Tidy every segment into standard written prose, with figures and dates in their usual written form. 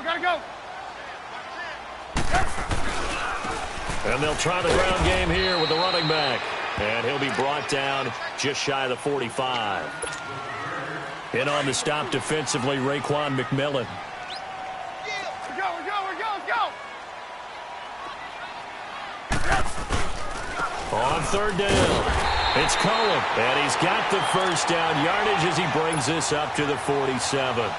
gotta go. And they'll try the ground game here with the running back. And he'll be brought down just shy of the 45. In on the stop defensively, Raekwon McMillan. We're go, let's go. On third down, it's Cohen. And he's got the first down yardage as he brings this up to the 47.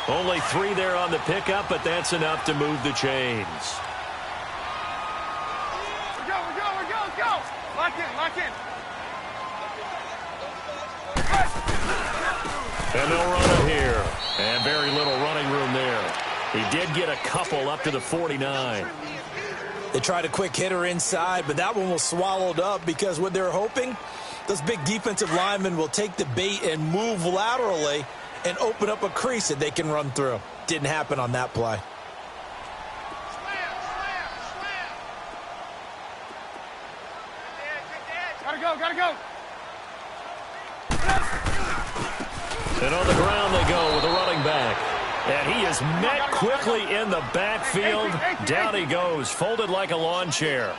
Only 3 there on the pickup, but that's enough to move the chains. We're go, let's go. Lock in. And they'll run it here. And very little running room there. He did get a couple up to the 49. They tried a quick hitter inside, but that one was swallowed up because what they're hoping, those big defensive linemen will take the bait and move laterally and open up a crease that they can run through. Didn't happen on that play. Gotta go. And on the ground they go with the running back. And he is met quickly in the backfield. Down he goes, folded like a lawn chair.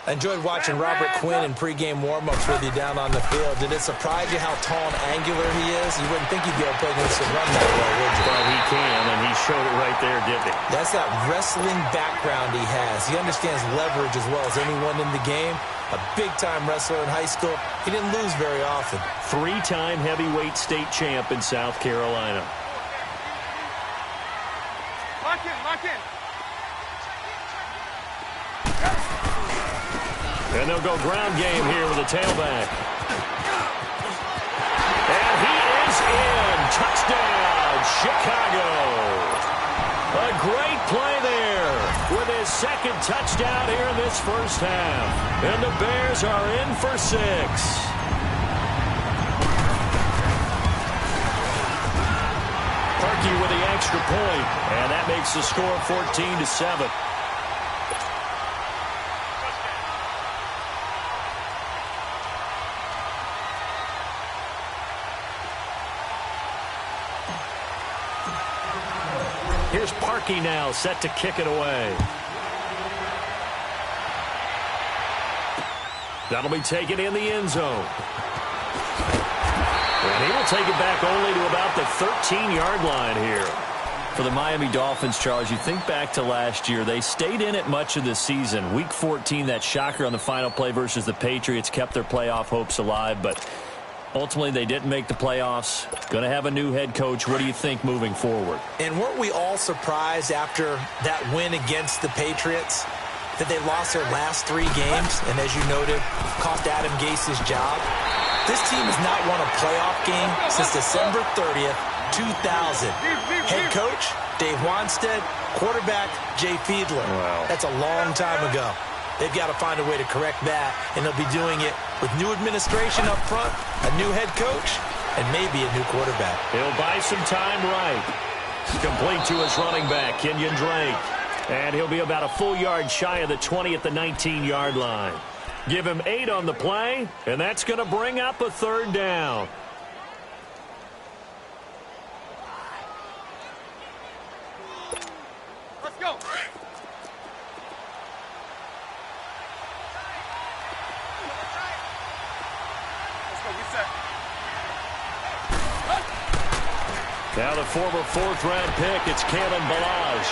I enjoyed watching Robert Quinn in pregame warm-ups with you down on the field. Did it surprise you how tall and angular he is? You wouldn't think he'd be able to play against the run that well, would you? Well, he can, and he showed it right there, didn't he? That's that wrestling background he has. He understands leverage as well as anyone in the game. A big-time wrestler in high school. He didn't lose very often. 3-time heavyweight state champ in South Carolina. Lock in. And they'll go ground game here with a tailback. And he is in. Touchdown, Chicago. A great play there with his second touchdown here in this first half. And the Bears are in for 6. Parkey with the extra point, and that makes the score 14-7. Here's Parkey now, set to kick it away. That'll be taken in the end zone. And he will take it back only to about the 13-yard line here. For the Miami Dolphins, Charles, you think back to last year. They stayed in it much of the season. Week 14, that shocker on the final play versus the Patriots kept their playoff hopes alive, but ultimately they didn't make the playoffs. Going to have a new head coach. What do you think moving forward? And weren't we all surprised after that win against the Patriots that they lost their last 3 games, and as you noted, cost Adam Gase's job? This team has not won a playoff game since December 30th, 2000. Head coach, Dave Wanstead. Quarterback, Jay Fiedler. Wow. That's a long time ago. They've got to find a way to correct that, and they'll be doing it with new administration up front, a new head coach, and maybe a new quarterback. He'll buy some time right. Complete to his running back, Kenyon Drake. And he'll be about a full yard shy of the 20 at the 19-yard line. Give him 8 on the play, and that's going to bring up a third down. Let's go. Now the former 4th-round pick, it's Kalen Ballage.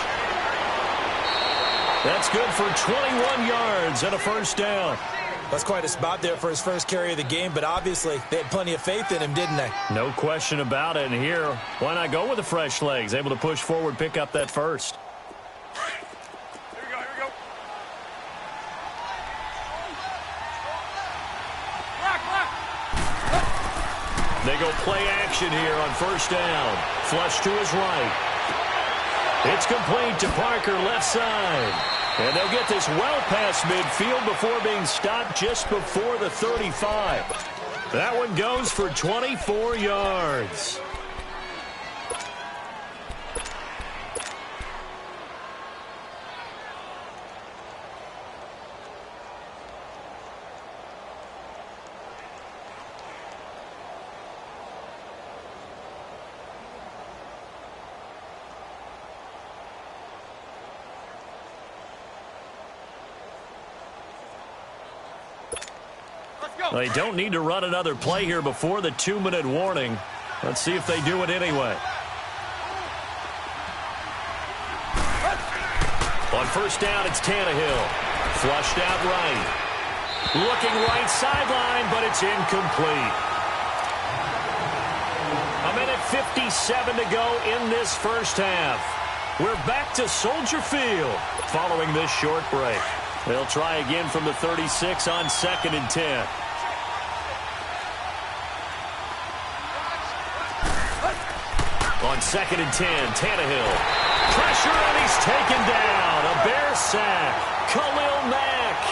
That's good for 21 yards and a first down. That's quite a spot there for his first carry of the game, but obviously they had plenty of faith in him, didn't they? No question about it. And here, why not go with the fresh legs? Able to push forward, pick up that first. Here we go. Lock. They go play action here on first down. Flush to his right. It's complete to Parker, left side. And they'll get this well past midfield before being stopped just before the 35. That one goes for 24 yards. They don't need to run another play here before the 2-minute warning. Let's see if they do it anyway. On first down, it's Tannehill. Flushed out right. Looking right sideline, but it's incomplete. 1:57 to go in this first half. We're back to Soldier Field following this short break. They'll try again from the 36 on 2nd and 10. On 2nd and 10, Tannehill. Pressure, and he's taken down. A Bear sack. Khalil Mack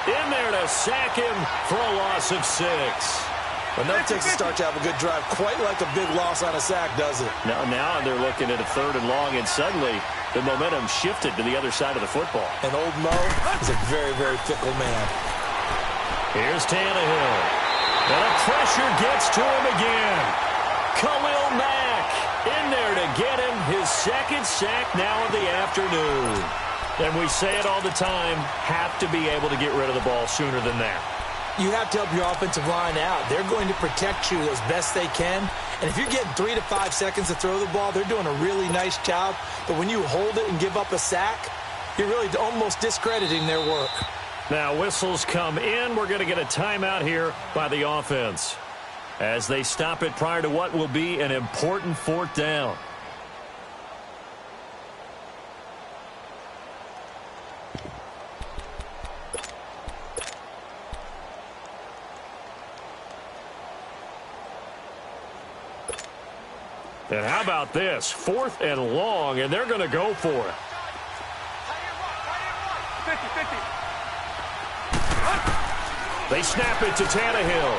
in there to sack him for a loss of 6. Enough takes a start to have a good drive. Quite like a big loss on a sack, does it? Now they're looking at a 3rd and long, and suddenly the momentum shifted to the other side of the football. And old Mo is a very, very fickle man. Here's Tannehill. And the pressure gets to him again. Khalil Mack in there to get him his 2nd sack now of the afternoon. And we say it all the time, have to be able to get rid of the ball sooner than that. You have to help your offensive line out. They're going to protect you as best they can. And if you're getting 3 to 5 seconds to throw the ball, they're doing a really nice job. But when you hold it and give up a sack, you're really almost discrediting their work. Now whistles come in. We're going to get a timeout here by the offense as they stop it prior to what will be an important 4th down. And how about this? 4th and long, and they're going to go for it. 50-50. They snap it to Tannehill.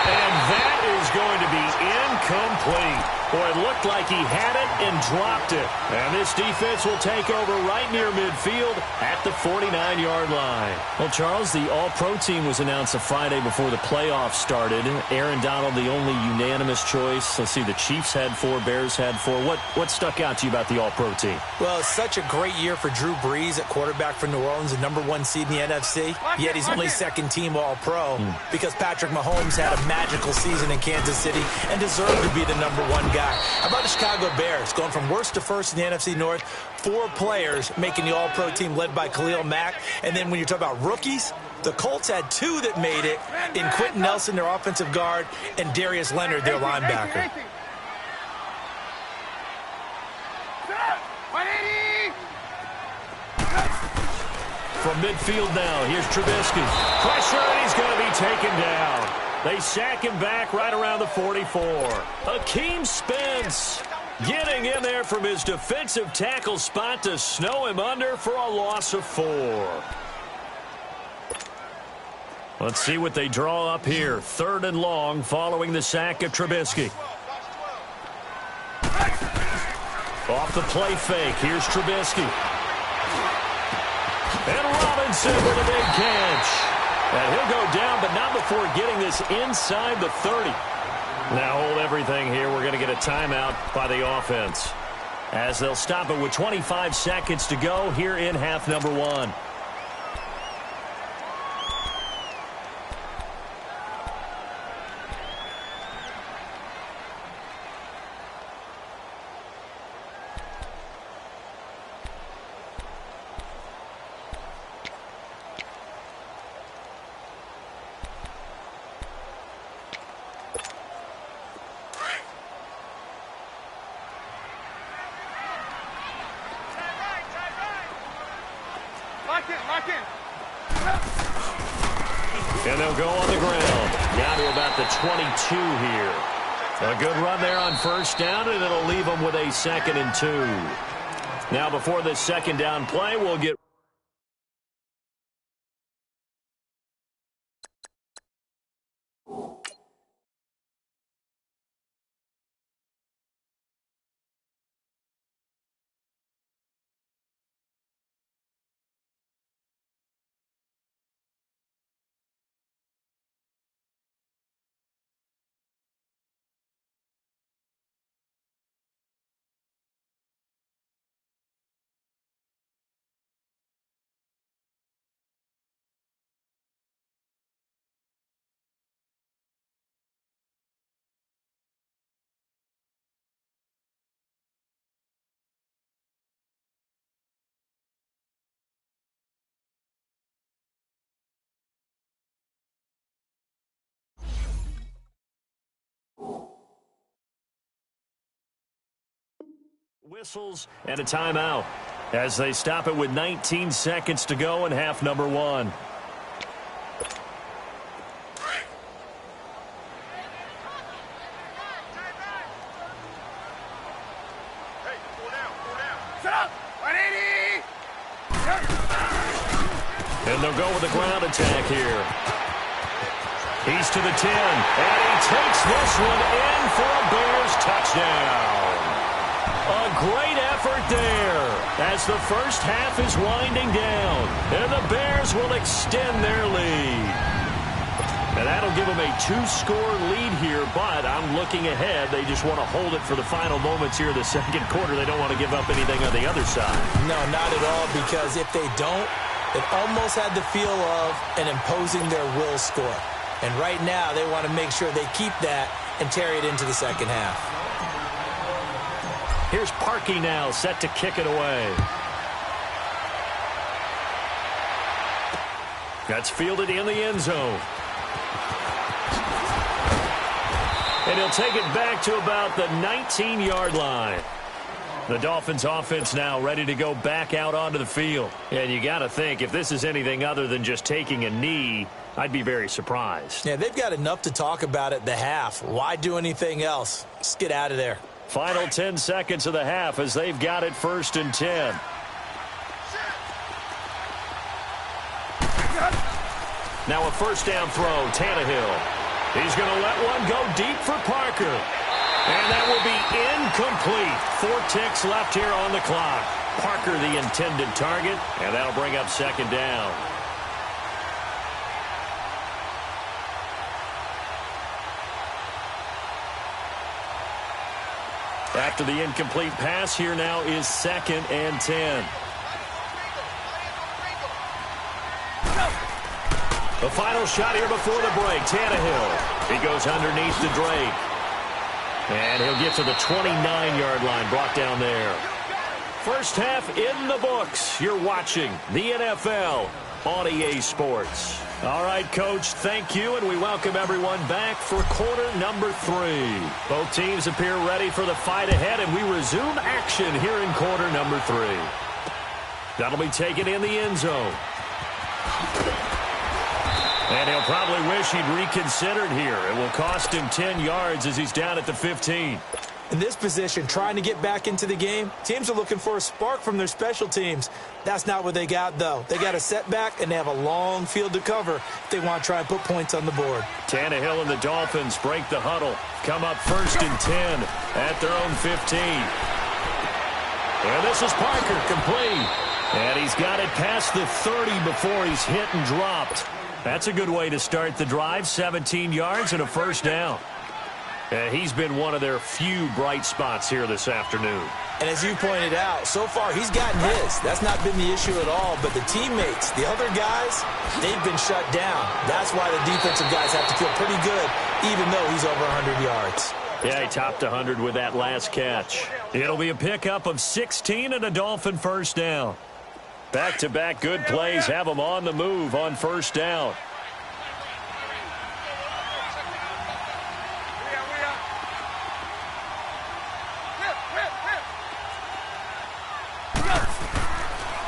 And that is going to be incomplete. Boy, it looked like he had it and dropped it. And this defense will take over right near midfield at the 49-yard line. Well, Charles, the All-Pro team was announced a Friday before the playoffs started. Aaron Donald, the only unanimous choice. Let's see, the Chiefs had 4, Bears had 4. What stuck out to you about the All-Pro team? Well, it's such a great year for Drew Brees at quarterback for New Orleans, the #1 seed in the NFC. Yet he's only 2nd team All-Pro because Patrick Mahomes had a magical season in Kansas City and deserved to be the #1 guy. How about the Chicago Bears going from worst to first in the NFC North? 4 players making the All-Pro team led by Khalil Mack. And then when you talk about rookies, the Colts had 2 that made it in Quentin Nelson, their offensive guard, and Darius Leonard, their linebacker. From midfield now, here's Trubisky. Pressure, and he's going to be taken down. They sack him back right around the 44. Akeem Spence getting in there from his defensive tackle spot to snow him under for a loss of 4. Let's see what they draw up here. 3rd and long following the sack of Trubisky. Off the play fake. Here's Trubisky. And Robinson with a big catch. And he'll go down, but not before getting this inside the 30. Now hold everything here. We're going to get a timeout by the offense as they'll stop it with 25 seconds to go here in half number 1. And they'll go on the ground. Down to about the 22 here. A good run there on first down, and it'll leave them with a 2nd and 2. Now before this 2nd down play, we'll get Whistles and a timeout as they stop it with 19 seconds to go in half number one. And they'll go with a ground attack here. He's to the 10, and he takes this one in for a Bears touchdown. A great effort there as the first half is winding down, and the Bears will extend their lead. And that'll give them a 2-score lead here, but I'm looking ahead. They just want to hold it for the final moments here in the second quarter. They don't want to give up anything on the other side. No, not at all, because if they don't, it almost had the feel of an imposing their will score. And right now, they want to make sure they keep that and carry it into the second half. Here's Parkey now, set to kick it away. That's fielded in the end zone. And he'll take it back to about the 19-yard line. The Dolphins offense now ready to go back out onto the field. And you got to think, if this is anything other than just taking a knee, I'd be very surprised. Yeah, they've got enough to talk about at the half. Why do anything else? Just get out of there. Final 10 seconds of the half as they've got it 1st and 10. Now a first down throw, Tannehill. He's going to let one go deep for Parker. And that will be incomplete. 4 ticks left here on the clock. Parker the intended target, and that'll bring up second down. After the incomplete pass, here now is 2nd and 10. The final shot here before the break. Tannehill. He goes underneath to Drake. And he'll get to the 29-yard line, brought down there. First half in the books. You're watching the NFL on EA Sports. All right, Coach, thank you, and we welcome everyone back for quarter number 3. Both teams appear ready for the fight ahead, and we resume action here in quarter number 3. That'll be taken in the end zone. And he'll probably wish he'd reconsidered here. It will cost him 10 yards as he's down at the 15. In this position, trying to get back into the game, teams are looking for a spark from their special teams. That's not what they got, though. They got a setback, and they have a long field to cover if they want to try and put points on the board. Tannehill and the Dolphins break the huddle. Come up 1st and 10 at their own 15. And this is Parker, complete. And he's got it past the 30 before he's hit and dropped. That's a good way to start the drive. 17 yards and a first down. He's been one of their few bright spots here this afternoon. And as you pointed out, so far he's gotten his. That's not been the issue at all. But the teammates, the other guys, they've been shut down. That's why the defensive guys have to feel pretty good, even though he's over 100 yards. Yeah, he topped 100 with that last catch. It'll be a pickup of 16 and a Dolphin first down. Back-to-back good plays have them on the move on first down.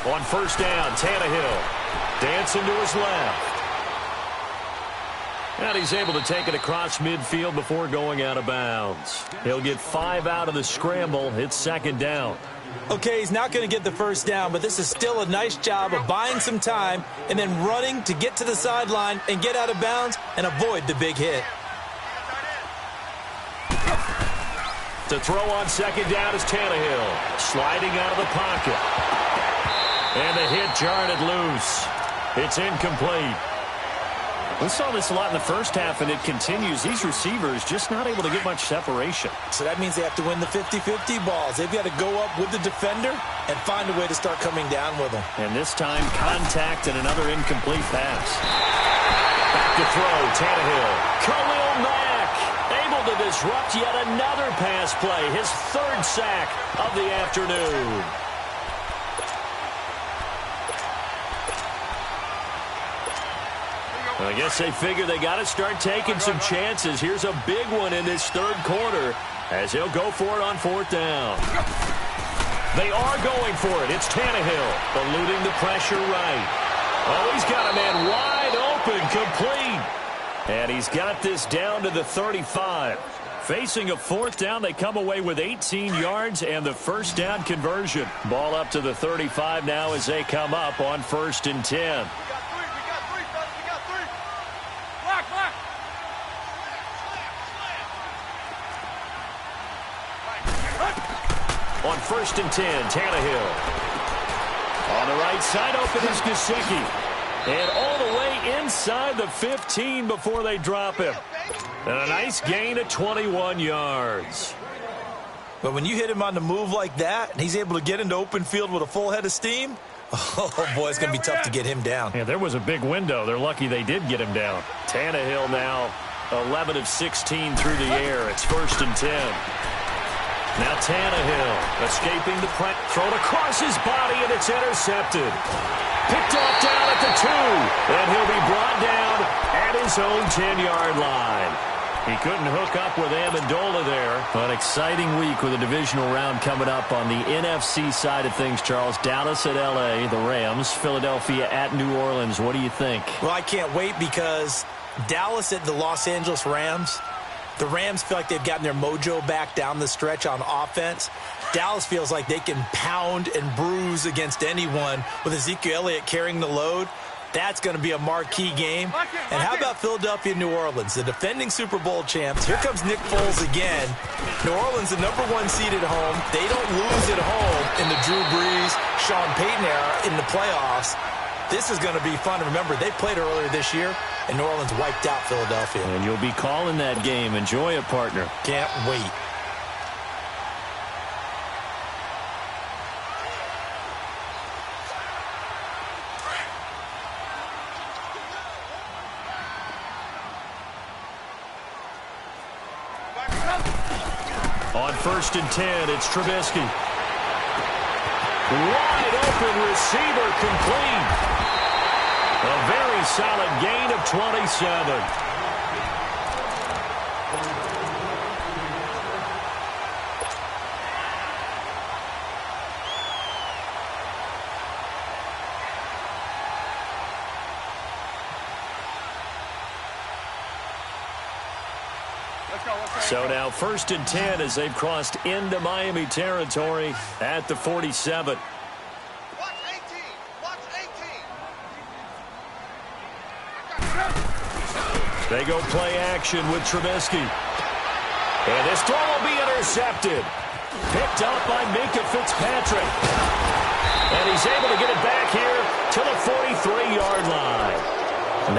On first down, Tannehill dancing to his left. And he's able to take it across midfield before going out of bounds. He'll get 5 out of the scramble. It's second down. Okay, he's not going to get the first down, but this is still a nice job of buying some time and then running to get to the sideline and get out of bounds and avoid the big hit. To throw on second down is Tannehill, sliding out of the pocket. And the hit jarred it loose. It's incomplete. We saw this a lot in the first half, and it continues. These receivers just not able to get much separation. So that means they have to win the 50-50 balls. They've got to go up with the defender and find a way to start coming down with them. And this time, contact and another incomplete pass. Back to throw, Tannehill. Khalil Mack able to disrupt yet another pass play. His 3rd sack of the afternoon. I guess they figure they got to start taking some chances. Here's a big one in this 3rd quarter as he'll go for it on 4th down. They are going for it. It's Tannehill eluding the pressure right. Oh, he's got a man wide open, complete. And he's got this down to the 35. Facing a fourth down, they come away with 18 yards and the first down conversion. Ball up to the 35 now as they come up on 1st and 10. We got three, fellas. We got three. Block. On 1st and 10, Tannehill. On the right side, open is Gesicki. And all the way inside the 15 before they drop him. And a nice gain of 21 yards. But when you hit him on the move like that, and he's able to get into open field with a full head of steam, oh, boy, it's going to be tough to get him down. Yeah, there was a big window. They're lucky they did get him down. Tannehill now 11 of 16 through the air. It's 1st and 10. Now Tannehill escaping the press. Thrown across his body, and it's intercepted. Picked off down at the 2. And he'll be brought down at his own 10-yard line. He couldn't hook up with Amendola there. An exciting week with a divisional round coming up on the NFC side of things, Charles. Dallas at L.A., the Rams. Philadelphia at New Orleans. What do you think? Well, I can't wait because Dallas at the Los Angeles Rams. The Rams feel like they've gotten their mojo back down the stretch on offense. Dallas feels like they can pound and bruise against anyone with Ezekiel Elliott carrying the load. That's going to be a marquee game. And how about Philadelphia and New Orleans, the defending Super Bowl champs? Here comes Nick Foles again. New Orleans, the #1 seed at home. They don't lose at home in the Drew Brees, Sean Payton era in the playoffs. This is going to be fun. Remember, they played earlier this year, and New Orleans wiped out Philadelphia. And you'll be calling that game. Enjoy it, partner. Can't wait. On 1st and 10, it's Trubisky. Wide open receiver, complete. A very solid gain of 27. So now 1st and 10 as they've crossed into Miami territory at the 47. Watch 18. Watch 18. They go play action with Trubisky. And this throw will be intercepted. Picked up by Minkah Fitzpatrick. And he's able to get it back here to the 43-yard line.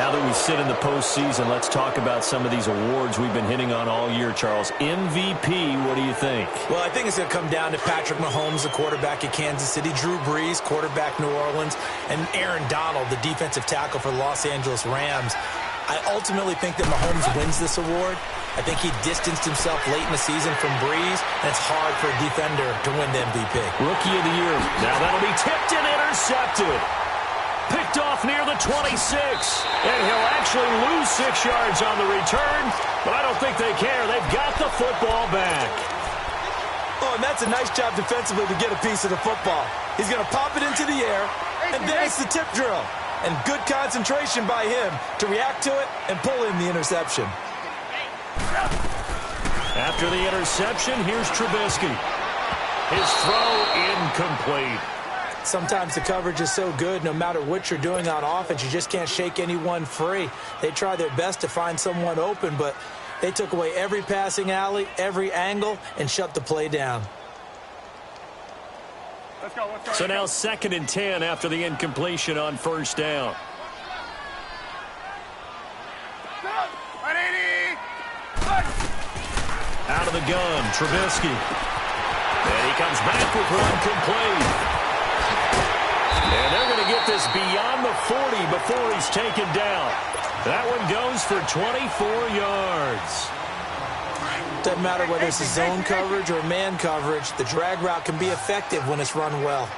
Now that we sit in the postseason, let's talk about some of these awards we've been hitting on all year, Charles. MVP, what do you think? Well, I think it's going to come down to Patrick Mahomes, the quarterback at Kansas City, Drew Brees, quarterback New Orleans, and Aaron Donald, the defensive tackle for the Los Angeles Rams. I ultimately think that Mahomes wins this award. I think he distanced himself late in the season from Brees, and it's hard for a defender to win the MVP. Rookie of the year. Now that'll be tipped and intercepted. Picked off near the 26. And he'll actually lose 6 yards on the return, but I don't think they care. They've got the football back. Oh, and that's a nice job defensively to get a piece of the football. He's going to pop it into the air, and then it's the tip drill. And good concentration by him to react to it and pull in the interception. After the interception, here's Trubisky. His throw incomplete. Sometimes the coverage is so good, no matter what you're doing on offense, you just can't shake anyone free. They try their best to find someone open, but they took away every passing alley, every angle, and shut the play down. Let's go. So now 2nd and 10 after the incompletion on 1st down. Out of the gun, Trubisky. And he comes back with one complete. And they're going to get this beyond the 40 before he's taken down. That one goes for 24 yards. Doesn't matter whether it's a zone coverage or man coverage, the drag route can be effective when it's run well.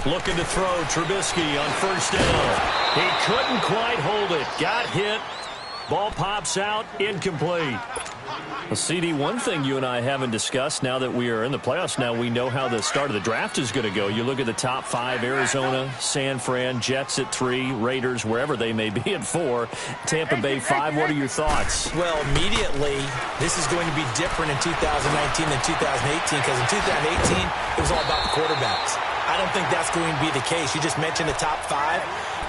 Looking to throw Trubisky on 1st down. He couldn't quite hold it. Got hit. Ball pops out. Incomplete. Well, CD, one thing you and I haven't discussed now that we are in the playoffs now, we know how the start of the draft is going to go. You look at the top 5, Arizona, San Fran, Jets at 3, Raiders, wherever they may be at 4, Tampa Bay 5. What are your thoughts? Well, immediately, this is going to be different in 2019 than 2018 because in 2018, it was all about the quarterbacks. I don't think that's going to be the case. You just mentioned the top 5.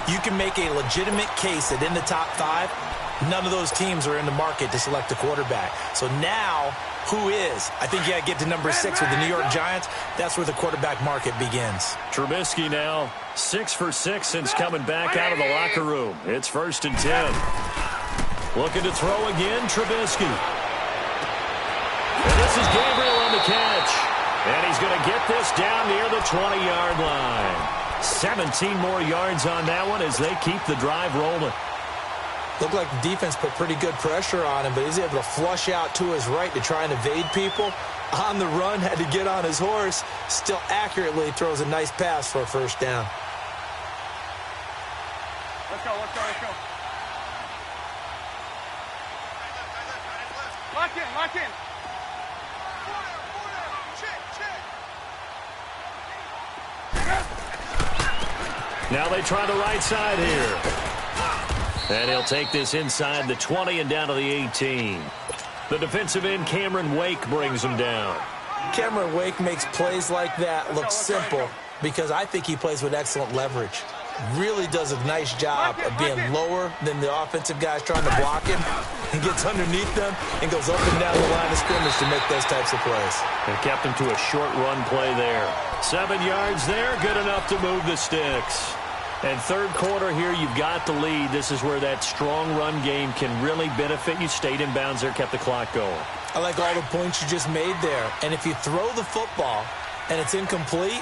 You can make a legitimate case that in the top 5, none of those teams are in the market to select a quarterback. So now, who is? I think you got to get to number 6 with the New York Giants. That's where the quarterback market begins. Trubisky now 6 for 6 since coming back out of the locker room. It's 1st and 10. Looking to throw again, Trubisky. And this is Gabriel on the catch. And he's going to get this down near the 20-yard line. 17 more yards on that one as they keep the drive rolling. Looked like the defense put pretty good pressure on him, but he's able to flush out to his right to try and evade people. On the run, had to get on his horse. Still accurately throws a nice pass for a 1st down. Let's go, let's go, let's go. Lock in, lock in. Now they try the right side here. And he'll take this inside the 20 and down to the 18. The defensive end, Cameron Wake, brings him down. Cameron Wake makes plays like that look simple because I think he plays with excellent leverage. Really does a nice job of being lower than the offensive guys trying to block him. He gets underneath them and goes up and down the line of scrimmage to make those types of plays. They kept him to a short run play there. 7 yards there, good enough to move the sticks. And 3rd quarter here, you've got the lead. This is where that strong run game can really benefit you. Stayed in bounds there, kept the clock going. I like all the points you just made there. And if you throw the football and it's incomplete,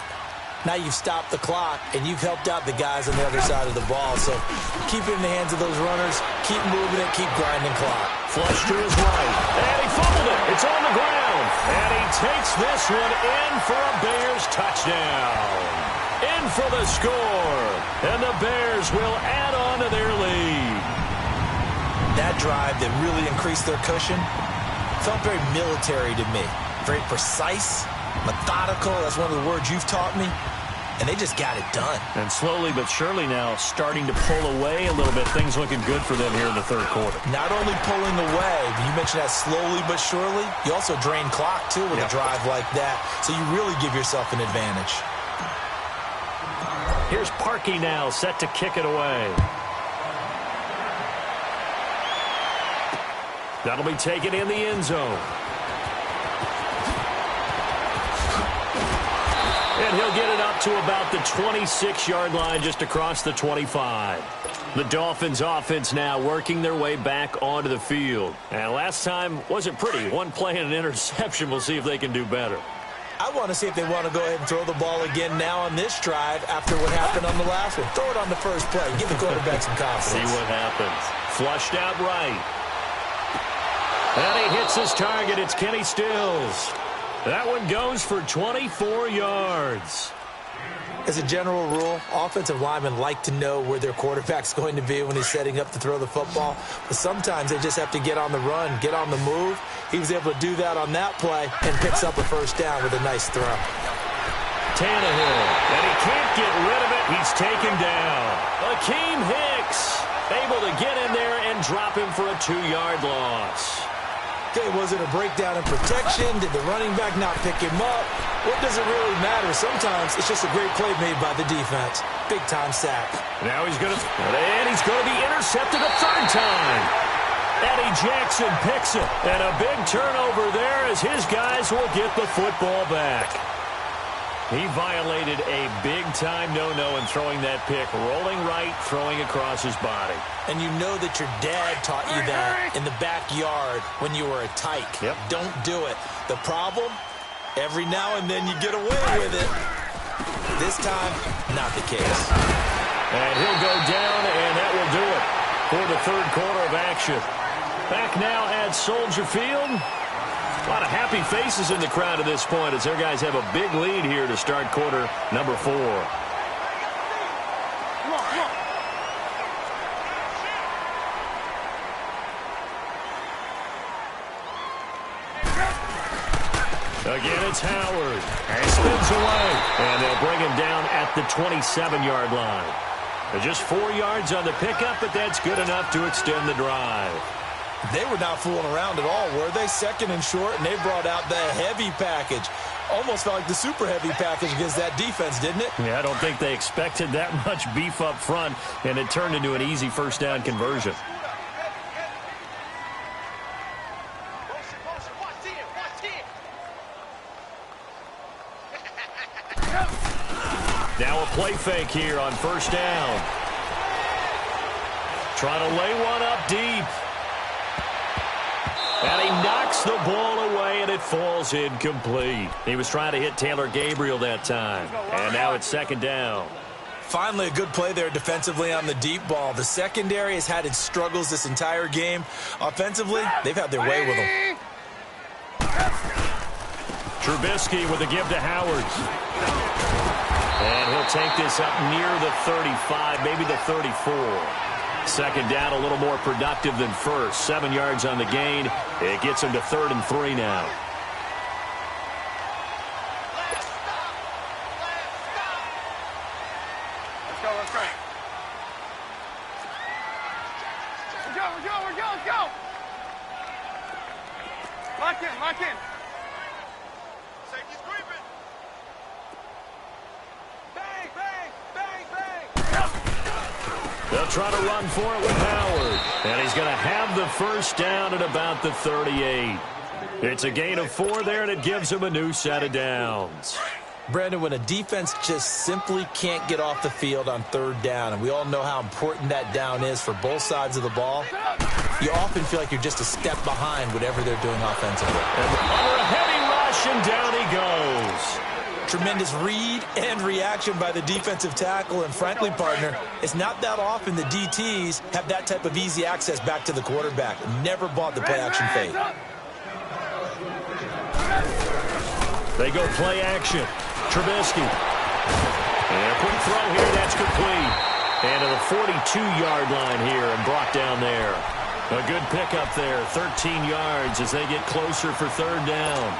now you've stopped the clock and you've helped out the guys on the other side of the ball. So keep it in the hands of those runners. Keep moving it. Keep grinding clock. Flush to his right. And he fumbled it. It's on the ground. And he takes this one in for a Bears touchdown. In for the score. And the Bears will add on to their lead. That drive that really increased their cushion felt very military to me. Very precise, methodical. That's one of the words you've taught me. And they just got it done. And slowly but surely now starting to pull away a little bit. Things looking good for them here in the 3rd quarter. Not only pulling away, but you mentioned that slowly but surely. You also drain clock, too, with a drive like that. So you really give yourself an advantage. Here's Parkey now, set to kick it away. That'll be taken in the end zone. And he'll get it up to about the 26-yard line, just across the 25. The Dolphins offense now working their way back onto the field. And last time wasn't pretty. One play and an interception. We'll see if they can do better. I want to see if they want to go ahead and throw the ball again now on this drive after what happened on the last one. Throw it on the first play. Give the quarterback some confidence. See what happens. Flushed out right. And he hits his target. It's Kenny Stills. That one goes for 24 yards. As a general rule, offensive linemen like to know where their quarterback's going to be when he's setting up to throw the football. But sometimes they just have to get on the run, get on the move. He was able to do that on that play and picks up a 1st down with a nice throw. Tannehill, and he can't get rid of it. He's taken down. Akeem Hicks able to get in there and drop him for a 2-yard loss. Okay, was it a breakdown in protection? Did the running back not pick him up? What does it really matter? Sometimes it's just a great play made by the defense. Big-time sack. Now he's going to be intercepted a 3rd time. Eddie Jackson picks it. And a big turnover there as his guys will get the football back. He violated a big-time no-no in throwing that pick. Rolling right, throwing across his body. And you know that your dad taught you that in the backyard when you were a tyke. Yep. Don't do it. The problem, every now and then you get away with it. This time, not the case. And he'll go down, and that will do it for the 3rd quarter of action. Back now at Soldier Field. A lot of happy faces in the crowd at this point as their guys have a big lead here to start quarter number 4. Again, it's Howard. And he spins away. And they'll bring him down at the 27-yard line. Just 4 yards on the pickup, but that's good enough to extend the drive. They were not fooling around at all, were they? Second and short, and they brought out the heavy package. Almost felt like the super heavy package against that defense, didn't it? Yeah, I don't think they expected that much beef up front, and it turned into an easy first down conversion. Now a play fake here on first down. Trying to lay one up deep. And he knocks the ball away, and it falls incomplete. He was trying to hit Taylor Gabriel that time. And now it's second down. Finally, a good play there defensively on the deep ball. The secondary has had its struggles this entire game. Offensively, they've had their way with them. Trubisky with a give to Howard. And he'll take this up near the 35, maybe the 34. Second down, a little more productive than first. 7 yards on the gain. It gets him to 3rd and 3 now. Let's go, let's go. Let's go. Lock in. Safety's creeping. Bang. They'll try to run for it with Howard. And he's going to have the first down at about the 38. It's a gain of 4 there, and it gives him a new set of downs. Brandon, when a defense just simply can't get off the field on 3rd down, and we all know how important that down is for both sides of the ball, you often feel like you're just a step behind whatever they're doing offensively. And under a heavy rush, and down he goes. Tremendous read and reaction by the defensive tackle, and frankly, partner, it's not that often the DTs have that type of easy access back to the quarterback. Never bought the play-action fake. They go play action. Trubisky. And a quick throw here, that's complete. And to the 42-yard line here and brought down there. A good pickup there, 13 yards as they get closer for 3rd down.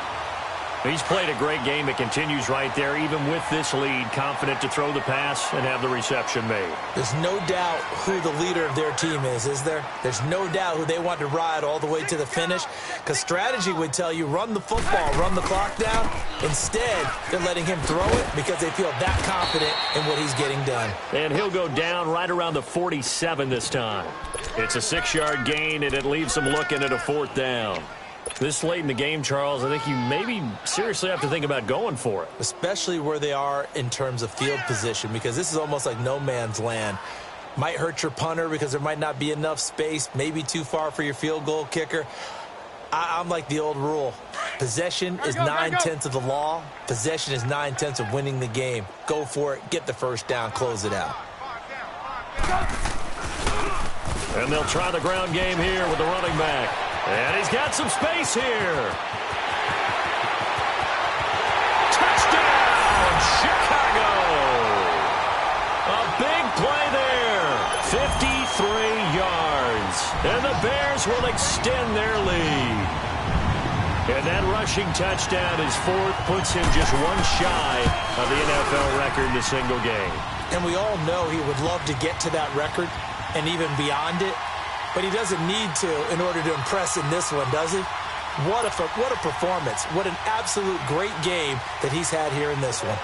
He's played a great game. It continues right there, even with this lead, confident to throw the pass and have the reception made. There's no doubt who the leader of their team is there? There's no doubt who they want to ride all the way to the finish, because strategy would tell you run the football, run the clock down. Instead, they're letting him throw it because they feel that confident in what he's getting done. And he'll go down right around the 47 this time. It's a 6-yard gain, and it leaves them looking at a 4th down. This late in the game, Charles, I think you maybe seriously have to think about going for it. Especially where they are in terms of field position, because this is almost like no man's land. Might hurt your punter because there might not be enough space, maybe too far for your field goal kicker. I'm like the old rule. Possession is 9/10 of the law. Possession is 9/10 of winning the game. Go for it, get the first down, close it out. And they'll try the ground game here with the running back. And he's got some space here. Touchdown, Chicago. A big play there. 53 yards. And the Bears will extend their lead. And that rushing touchdown is 4th, puts him just 1 shy of the NFL record in a single game. And we all know he would love to get to that record and even beyond it. But he doesn't need to in order to impress in this one, does he? What a performance. What an absolute great game that he's had here in this one.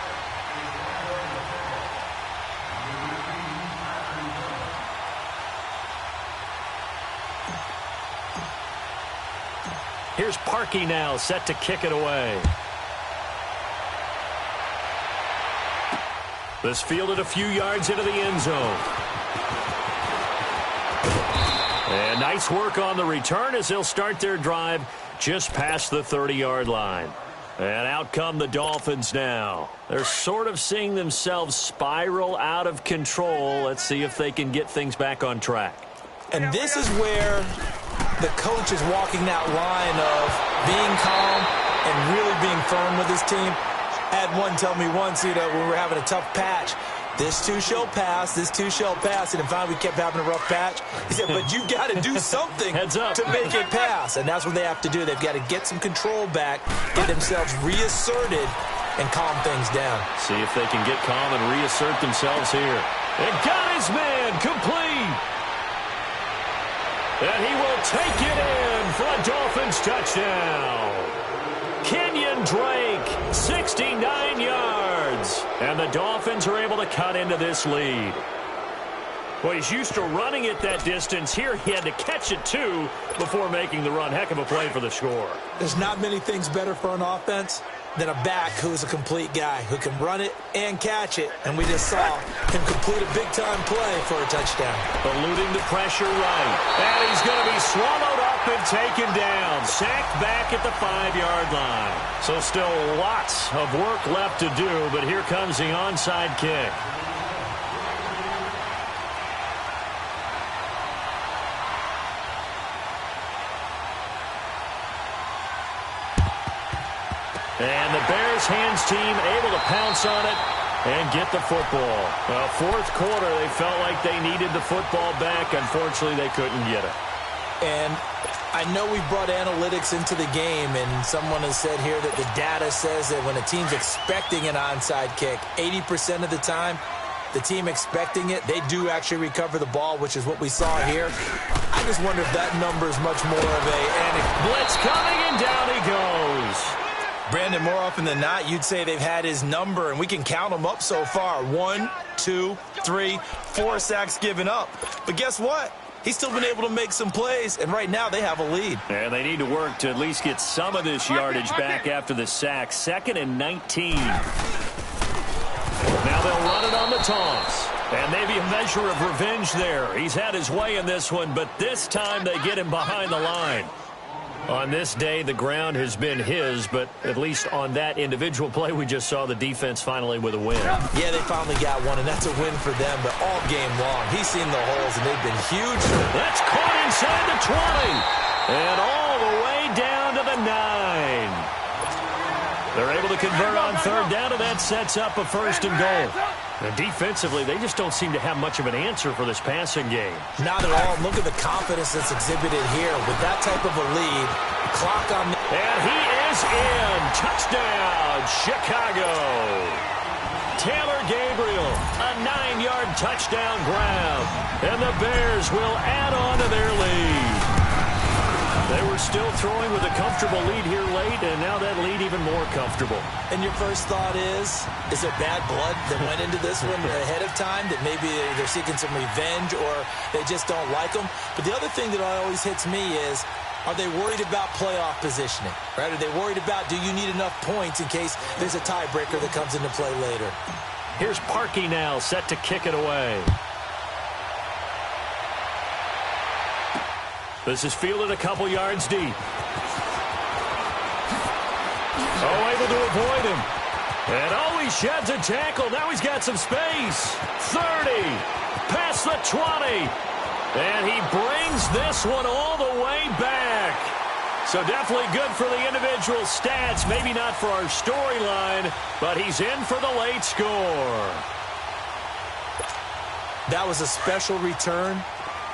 Here's Parkey now, set to kick it away. This fielded a few yards into the end zone. And nice work on the return as they'll start their drive just past the 30-yard line. And out come the Dolphins now. They're sort of seeing themselves spiral out of control. Let's see if they can get things back on track. And this is where the coach is walking that line of being calm and really being firm with his team. I had one tell me once, when we were having a tough patch, This too shall pass. This too shall pass. And then finally we kept having a rough patch. He said, but you got to do something to make it pass. And that's what they have to do. They've got to get some control back, get themselves reasserted, and calm things down. See if they can get calm and reassert themselves here. And got his man complete. And he will take it in for a Dolphins touchdown. Kenyon Drake, 69 yards. And the Dolphins are able to cut into this lead. Well, he's used to running it that distance. Here he had to catch it, too, before making the run. Heck of a play for the score. There's not many things better for an offense than a back who's a complete guy, who can run it and catch it. And we just saw him complete a big-time play for a touchdown. Eluding the pressure right. And he's going to be swallowed up and taken down. Sacked back at the 5-yard line. So still lots of work left to do, but here comes the onside kick. And the Bears hands team able to pounce on it and get the football. Well, fourth quarter, they felt like they needed the football back. Unfortunately, they couldn't get it. And I know we brought analytics into the game, and someone has said here that the data says that when a team's expecting an onside kick, 80% of the time, the team expecting it, they do actually recover the ball, which is what we saw here. I just wonder if that number is much more of a blitz coming, and down he goes. Brandon, more often than not, you'd say they've had his number, and we can count them up so far. 1, 2, 3, 4 sacks given up. But guess what? He's still been able to make some plays, and right now they have a lead. And they need to work to at least get some of this yardage back after the sack. 2nd and 19. Now they'll run it on the toss. And maybe a measure of revenge there. He's had his way in this one, but this time they get him behind the line. On this day, the ground has been his, but at least on that individual play, we just saw the defense finally with a win. Yeah, they finally got one, and that's a win for them, but all game long, he's seen the holes, and they've been huge. That's caught inside the 20, and all the way down to the 9. They're able to convert on third down, and that sets up a 1st and goal. And defensively, they just don't seem to have much of an answer for this passing game. Not at all. Look at the confidence that's exhibited here. With that type of a lead, clock on. And he is in. Touchdown, Chicago. Taylor Gabriel, a 9-yard touchdown grab. And the Bears will add on to their lead. They were still throwing with a comfortable lead here late, and now that lead even more comfortable. And your first thought is there bad blood that went into this one ahead of time, that maybe they're seeking some revenge or they just don't like them? But the other thing that always hits me is, are they worried about playoff positioning? Right? Are they worried about, do you need enough points in case there's a tiebreaker that comes into play later? Here's Parkey now, set to kick it away. This is fielded a couple yards deep. Oh, able to avoid him. And he sheds a tackle. Now he's got some space. 30. Past the 20. And he brings this one all the way back. So definitely good for the individual stats. Maybe not for our storyline, but he's in for the late score. That was a special return,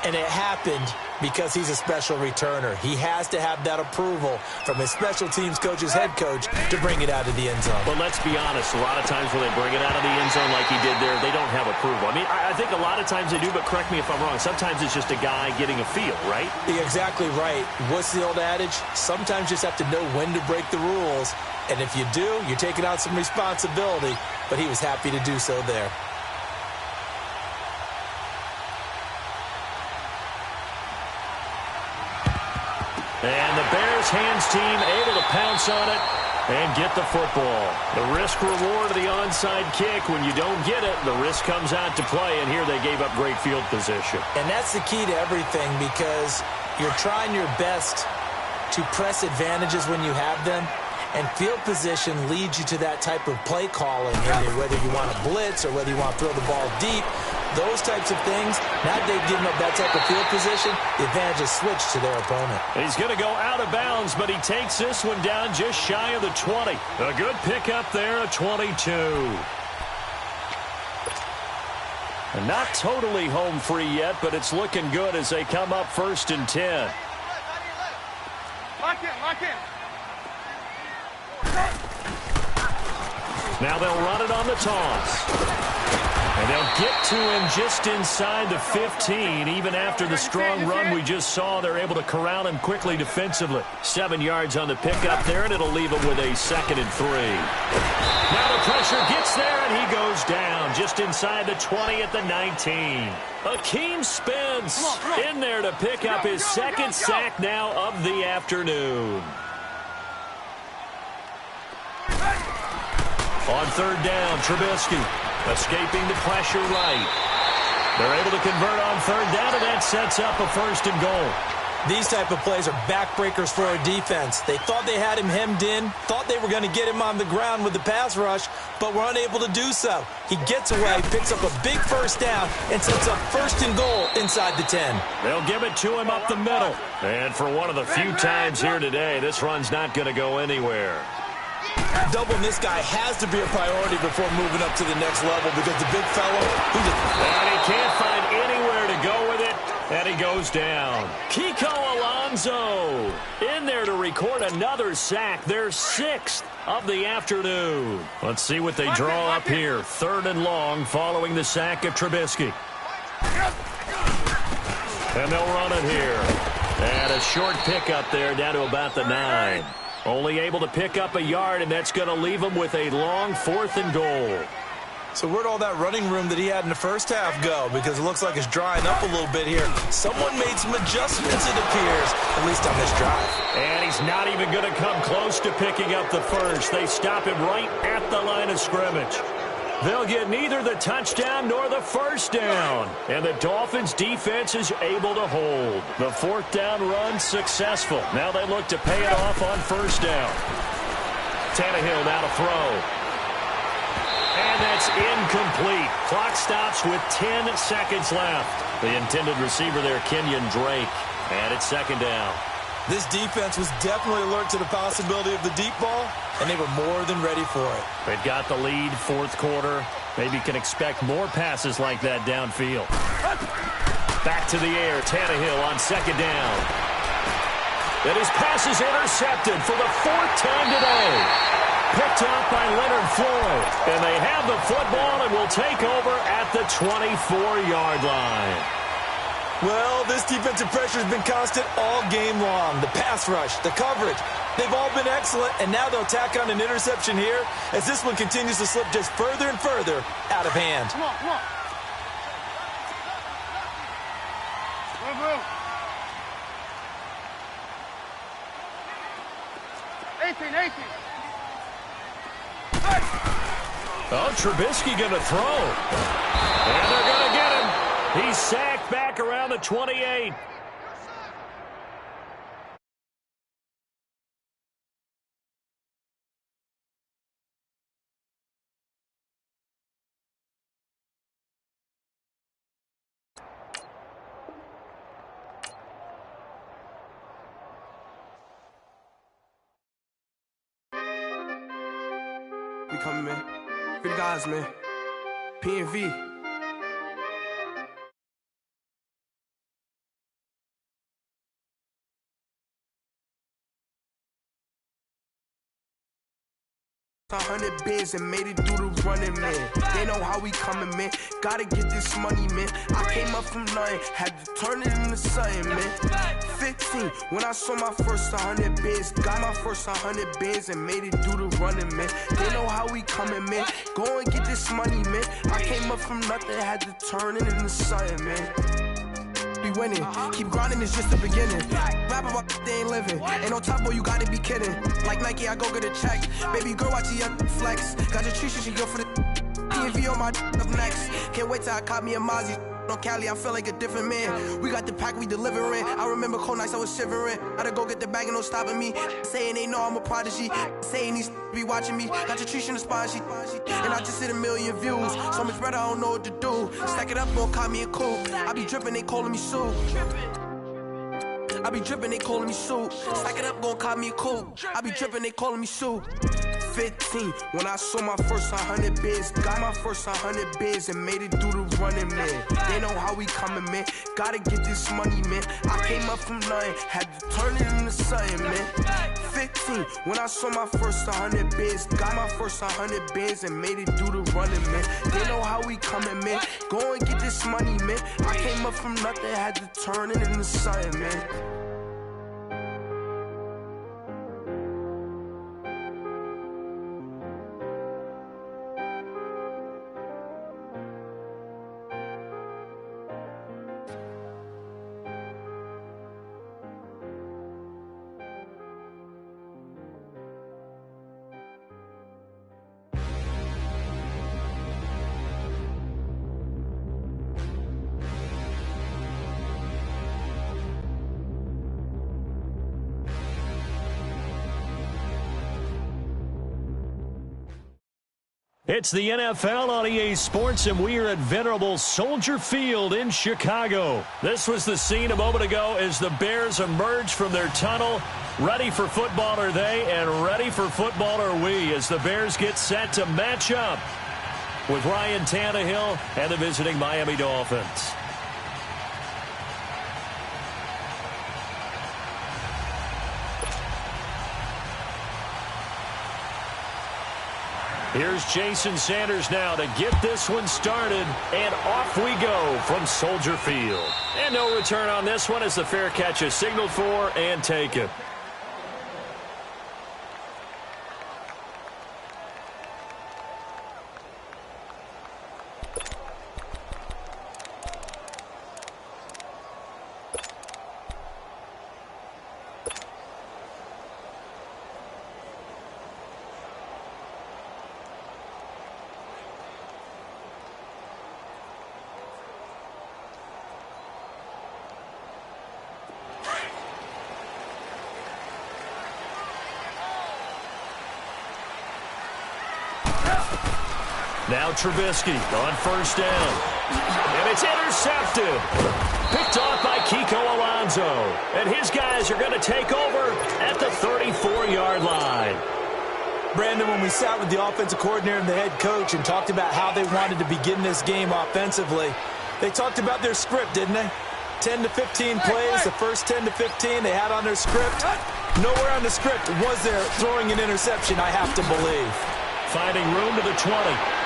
and it happened because he's a special returner. He has to have that approval from his special teams coach's head coach to bring it out of the end zone. But let's be honest, a lot of times when they bring it out of the end zone like he did there, they don't have approval. I mean, I think a lot of times they do, but correct me if I'm wrong. Sometimes it's just a guy getting a feel, right? You're exactly right. What's the old adage? Sometimes you just have to know when to break the rules. And if you do, you're taking out some responsibility. But he was happy to do so there. And the Bears hands team able to pounce on it and get the football. The risk-reward of the onside kick. When you don't get it, the risk comes out to play, and here they gave up great field position. And that's the key to everything, because you're trying your best to press advantages when you have them, and field position leads you to that type of play calling. And whether you want to blitz or whether you want to throw the ball deep, those types of things, now they've given up that type of field position, the advantage is switched to their opponent. He's going to go out of bounds, but he takes this one down just shy of the 20. A good pickup there, a 22. And not totally home free yet, but it's looking good as they come up 1st and 10. Lock in, lock in. Now they'll run it on the toss. And they'll get to him just inside the 15. Even after the strong run we just saw, they're able to corral him quickly defensively. 7 yards on the pickup there, and it'll leave him with a 2nd and 3. Now the pressure gets there, and he goes down just inside the 20 at the 19. Akeem Spence in there to pick up his 2nd sack now of the afternoon. On 3rd down, Trubisky escaping the pressure right. They're able to convert on 3rd down, and that sets up a 1st and goal. These type of plays are backbreakers for our defense. They thought they had him hemmed in, thought they were going to get him on the ground with the pass rush, but were unable to do so. He gets away, picks up a big 1st down, and sets up 1st and goal inside the 10. They'll give it to him up the middle. And for one of the few times here today, this run's not going to go anywhere. Doubling this guy has to be a priority before moving up to the next level because the big fellow, and he can't find anywhere to go with it, and he goes down. Kiko Alonso in there to record another sack, their 6th of the afternoon. Let's see what they draw up here. 3rd and long following the sack of Trubisky. And they'll run it here. And a short pickup there down to about the 9. Only able to pick up a yard, and that's going to leave him with a long 4th and goal. So where'd all that running room that he had in the first half go? Because it looks like it's drying up a little bit here. Someone made some adjustments, it appears, at least on this drive. And he's not even going to come close to picking up the 1st. They stop him right at the line of scrimmage. They'll get neither the touchdown nor the 1st down. And the Dolphins' defense is able to hold. The 4th down run successful. Now they look to pay it off on 1st down. Tannehill now to throw. And that's incomplete. Clock stops with 10 seconds left. The intended receiver there, Kenyon Drake. And it's 2nd down. This defense was definitely alert to the possibility of the deep ball, and they were more than ready for it. They've got the lead, 4th quarter. Maybe can expect more passes like that downfield. Back to the air, Tannehill on 2nd down. And his pass is intercepted for the 4th time today. Picked off by Leonard Floyd. And they have the football and will take over at the 24-yard line. Well, this defensive pressure has been constant all game long. The pass rush, the coverage, they've all been excellent, and now they'll tack on an interception here as this one continues to slip just further and further out of hand. Come on, come on. Move. 18. Hey. Oh, Trubisky going to throw. And they're going to get him. He's sacked back around the 28. We coming, man. For the guys, man. P&V. $100 bids and made it through the running, man. They know how we coming, man. Gotta get this money, man. I came up from nothing, had to turn it into something, man. 15, when I saw my first 100 bids, got my first 100 bids and made it through the running, man. They know how we coming, man. Go and get this money, man. I came up from nothing, had to turn it into something, man. Be winning, keep grinding, it's just the beginning. Rap about they ain't living. Ain't no top boy, you gotta be kidding. Like Nike, I go get a check. Baby girl, watch your flex. Got your tree, she go for the P&V on my up next. Can't wait till I caught me a Mozzie. On Cali, I feel like a different man. We got the pack, we delivering. I remember cold nights, I was shivering. Gotta go get the bag and no stopping me. Saying they know I'm a prodigy. Saying these be watching me. Got your tree in the spot, and I just hit 1 million views. So much better, I don't know what to do. Stack it up, gon' call me a cool. I be dripping, they calling me Sue. I be dripping, they calling me Sue. Stack it up, gon' call me a cool. I be dripping, they calling me Sue. 15, when I saw my first 100 bids, got my first 100 bids and made it through the running, man. They know how we coming, man. Gotta get this money, man. I came up from nothing, had to turn it into something, man. 15, when I saw my first 100 bids, got my first 100 bids and made it through the running, man. They know how we coming, man. Go and get this money, man. I came up from nothing, had to turn it into something, man. It's the NFL on EA Sports, and we are at venerable Soldier Field in Chicago. This was the scene a moment ago as the Bears emerged from their tunnel. Ready for football are they, and ready for football are we, as the Bears get set to match up with Ryan Tannehill and the visiting Miami Dolphins. Here's Jason Sanders now to get this one started, and off we go from Soldier Field. And no return on this one as the fair catch is signaled for and taken. Now Trubisky on first down. And it's intercepted. Picked off by Kiko Alonso. And his guys are going to take over at the 34-yard line. Brandon, when we sat with the offensive coordinator and the head coach and talked about how they wanted to begin this game offensively, they talked about their script, didn't they? 10 to 15 plays, the first 10 to 15 they had on their script. Nowhere on the script was there throwing an interception, I have to believe. Finding room to the 20.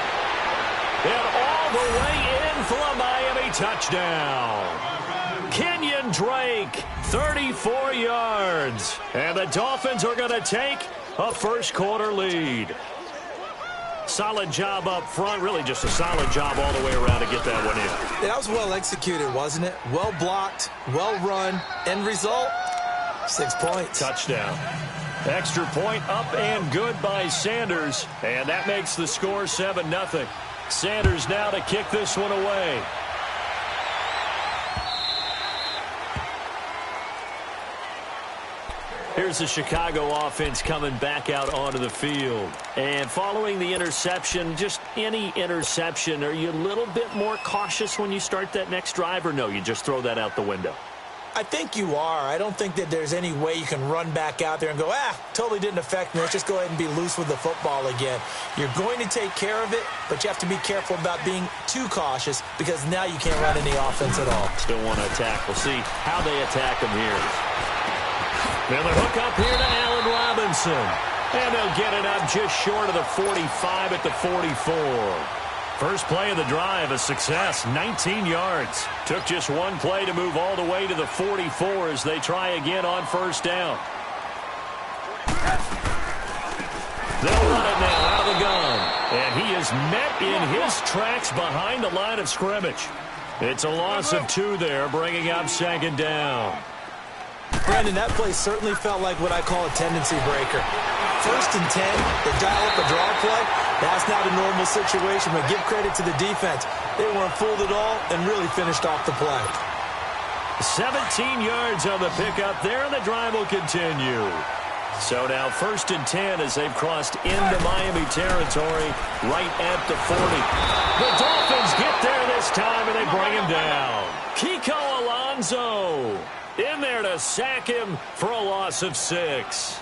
And all the way in for a Miami touchdown. Kenyon Drake, 34 yards. And the Dolphins are going to take a first-quarter lead. Solid job up front. Really just a solid job all the way around to get that one in. That was well executed, wasn't it? Well blocked, well run. End result, 6 points. Touchdown. Extra point up and good by Sanders. And that makes the score 7-0. Sanders now to kick this one away. Here's the Chicago offense coming back out onto the field. And following the interception, just any interception, are you a little bit more cautious when you start that next drive, or no, you just throw that out the window? I think you are. I don't think that there's any way you can run back out there and go, totally didn't affect me. Let's just go ahead and be loose with the football again. You're going to take care of it, but you have to be careful about being too cautious because now you can't run any offense at all. Still want to attack. We'll see how they attack them here. Now the hook up here to Allen Robinson. And they'll get it up just short of the 45 at the 44. First play of the drive, a success, 19 yards. Took just one play to move all the way to the 44 as they try again on first down. They'll run it now out of the gun. And he is met in his tracks behind the line of scrimmage. It's a loss of 2 there, bringing up second down. Brandon, that play certainly felt like what I call a tendency breaker. First and 10, they dial up a draw play. That's not a normal situation, but give credit to the defense. They weren't fooled at all and really finished off the play. 17 yards on the pickup there, and the drive will continue. So now first and 10 as they've crossed into Miami territory right at the 40. The Dolphins get there this time, and they bring him down. Kiko Alonso in there to sack him for a loss of 6.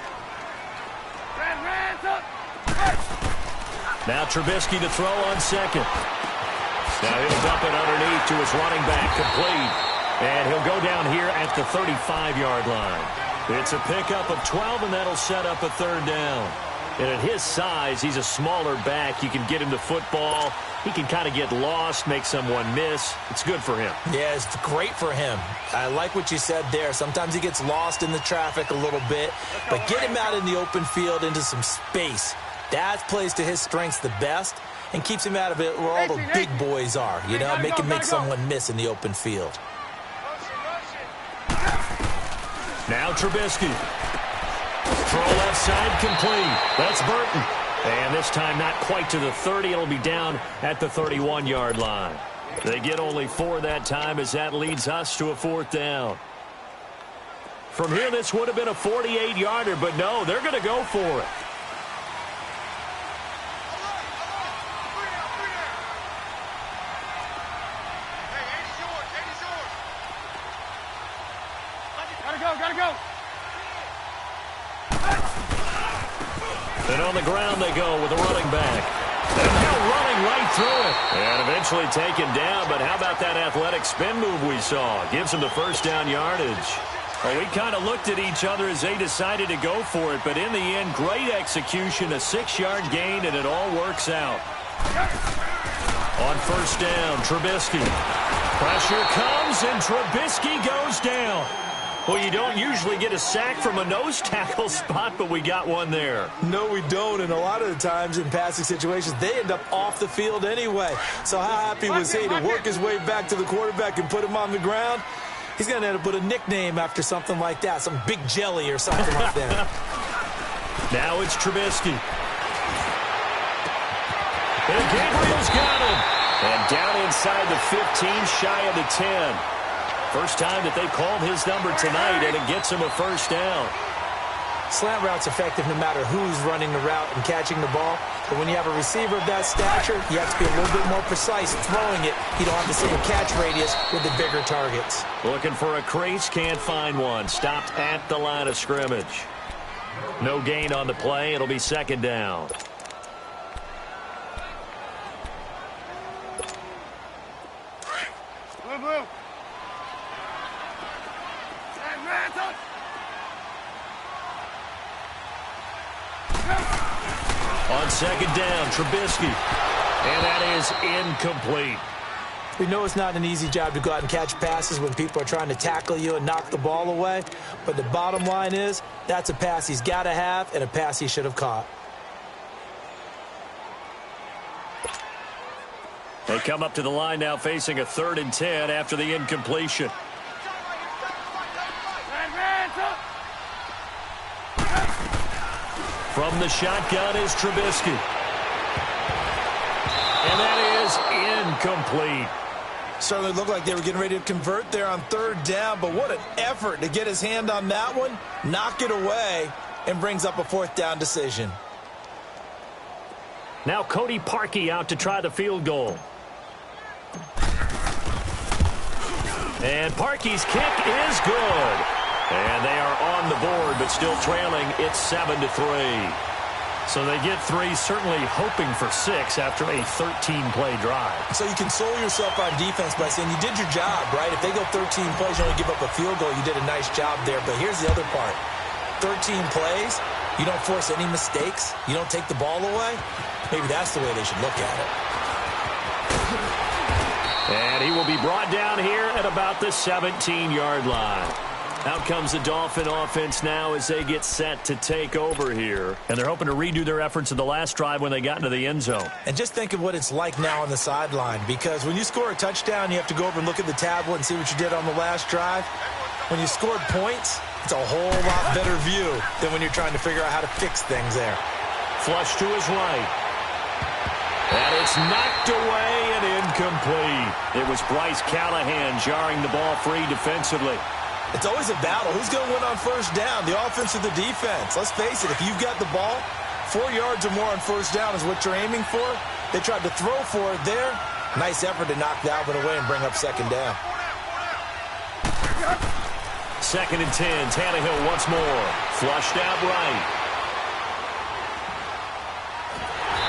Now Trubisky to throw on second. Now he'll dump it underneath to his running back, complete. And he'll go down here at the 35-yard line. It's a pickup of 12, and that'll set up a third down. And at his size, he's a smaller back. You can get him the football. He can kind of get lost, make someone miss. It's good for him. Yeah, it's great for him. I like what you said there. Sometimes he gets lost in the traffic a little bit, but get him out in the open field into some space. That plays to his strengths the best and keeps him out of it where all the big boys are, you know, make someone miss in the open field. Now Trubisky. Throw left side, complete. That's Burton. And this time not quite to the 30. It'll be down at the 31-yard line. They get only 4 that time as that leads us to a fourth down. From here, this would have been a 48-yarder, but no, they're going to go for it. Gotta go. And on the ground they go with a running back. And now running right through it. And eventually taken down, but how about that athletic spin move we saw? Gives him the first down yardage. Well, we kind of looked at each other as they decided to go for it, but in the end, great execution, a 6-yard gain, and it all works out. On first down, Trubisky. Pressure comes, and Trubisky goes down. Well, you don't usually get a sack from a nose tackle spot, but we got one there. No, we don't, and a lot of the times in passing situations, they end up off the field anyway. So how happy was he to work his way back to the quarterback and put him on the ground? He's going to end up with a nickname after something like that, some big jelly or something like that. Now it's Trubisky. And Gabriel's got him. And down inside the 15, shy of the 10. First time that they called his number tonight, and it gets him a first down. Slant route's effective no matter who's running the route and catching the ball. But when you have a receiver of that stature, you have to be a little bit more precise throwing it. You don't have the same catch radius with the bigger targets. Looking for a crease, can't find one. Stopped at the line of scrimmage. No gain on the play. It'll be second down. Blue. On second down, Trubisky. And that is incomplete. We know it's not an easy job to go out and catch passes when people are trying to tackle you and knock the ball away. But the bottom line is, that's a pass he's got to have and a pass he should have caught. They come up to the line now facing a 3rd and 10 after the incompletion. From the shotgun is Trubisky. And that is incomplete. Certainly looked like they were getting ready to convert there on 3rd down, but what an effort to get his hand on that one, knock it away, and brings up a 4th down decision. Now Cody Parkey out to try the field goal. And Parkey's kick is good. And they are on the board, but still trailing. It's 7-3. So they get 3, certainly hoping for 6 after a 13-play drive. So you console yourself on defense by saying you did your job, right? If they go 13 plays, you only give up a field goal, you did a nice job there. But here's the other part. 13 plays, you don't force any mistakes, you don't take the ball away. Maybe that's the way they should look at it. And he will be brought down here at about the 17-yard line. Out comes the Dolphin offense now as they get set to take over here. And they're hoping to redo their efforts in the last drive when they got into the end zone. And just think of what it's like now on the sideline, because when you score a touchdown, you have to go over and look at the tablet and see what you did on the last drive. When you scored points, it's a whole lot better view than when you're trying to figure out how to fix things there. Flush to his right. And it's knocked away and incomplete. It was Bryce Callahan jarring the ball free defensively. It's always a battle. Who's going to win on first down, the offense or the defense? Let's face it, if you've got the ball, 4 yards or more on first down is what you're aiming for. They tried to throw for it there. Nice effort to knock that one away and bring up second down. 2nd and 10. Tannehill once more. Flushed out right.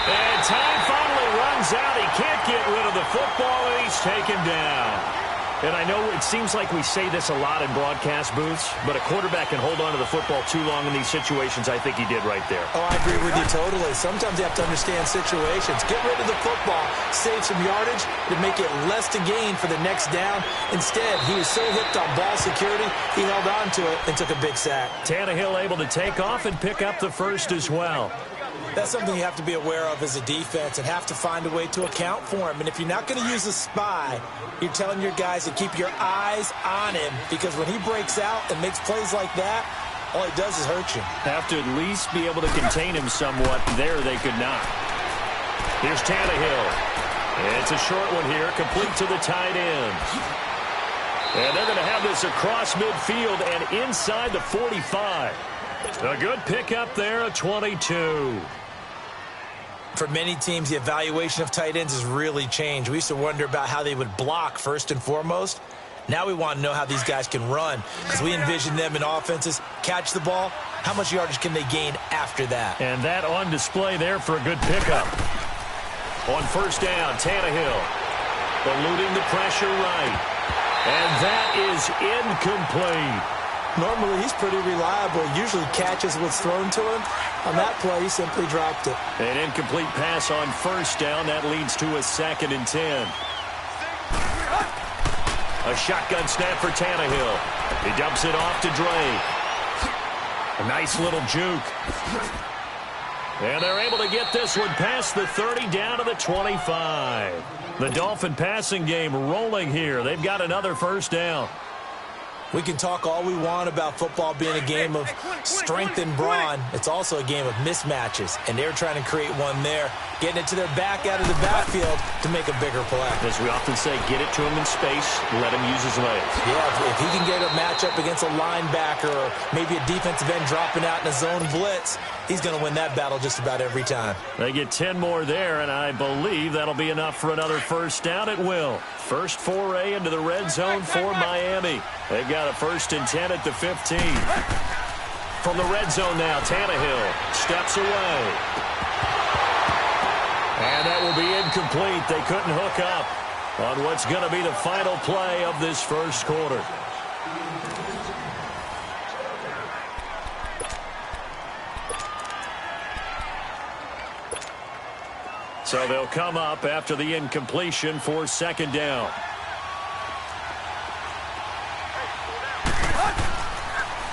And time finally runs out. He can't get rid of the football, and he's taken down. And I know it seems like we say this a lot in broadcast booths, but a quarterback can hold on to the football too long in these situations. I think he did right there. Oh, I agree with you totally. Sometimes you have to understand situations. Get rid of the football, save some yardage to make it less to gain for the next down. Instead, he was so hipped on ball security, he held on to it and took a big sack. Tannehill able to take off and pick up the first as well. That's something you have to be aware of as a defense and have to find a way to account for him. And if you're not going to use a spy, you're telling your guys to keep your eyes on him, because when he breaks out and makes plays like that, all he does is hurt you. Have to at least be able to contain him somewhat. There they could not. Here's Tannehill. It's a short one here, complete to the tight end. And they're going to have this across midfield and inside the 45. A good pickup there, a 22. For many teams, the evaluation of tight ends has really changed. We used to wonder about how they would block first and foremost. Now we want to know how these guys can run, because we envision them in offenses, catch the ball, how much yardage can they gain after that? And that on display there for a good pickup. On first down, Tannehill eluding the pressure right. And that is incomplete. Normally, he's pretty reliable. Usually catches what's thrown to him. On that play, he simply dropped it. An incomplete pass on first down. That leads to a 2nd and 10. A shotgun snap for Tannehill. He dumps it off to Drake. A nice little juke. And they're able to get this one past the 30 down to the 25. The Dolphin passing game rolling here. They've got another first down. We can talk all we want about football being a game of strength and brawn. It's also a game of mismatches, and they're trying to create one there, getting it to their back out of the backfield to make a bigger play. As we often say, get it to him in space, let him use his legs. Yeah, if he can get a matchup against a linebacker or maybe a defensive end dropping out in a zone blitz, he's going to win that battle just about every time. They get 10 more there, and I believe that'll be enough for another first down. It will. First foray into the red zone for Miami. They've got a 1st and 10 at the 15. From the red zone now, Tannehill steps away. And that will be incomplete. They couldn't hook up on what's going to be the final play of this first quarter. So they'll come up after the incompletion for 2nd down.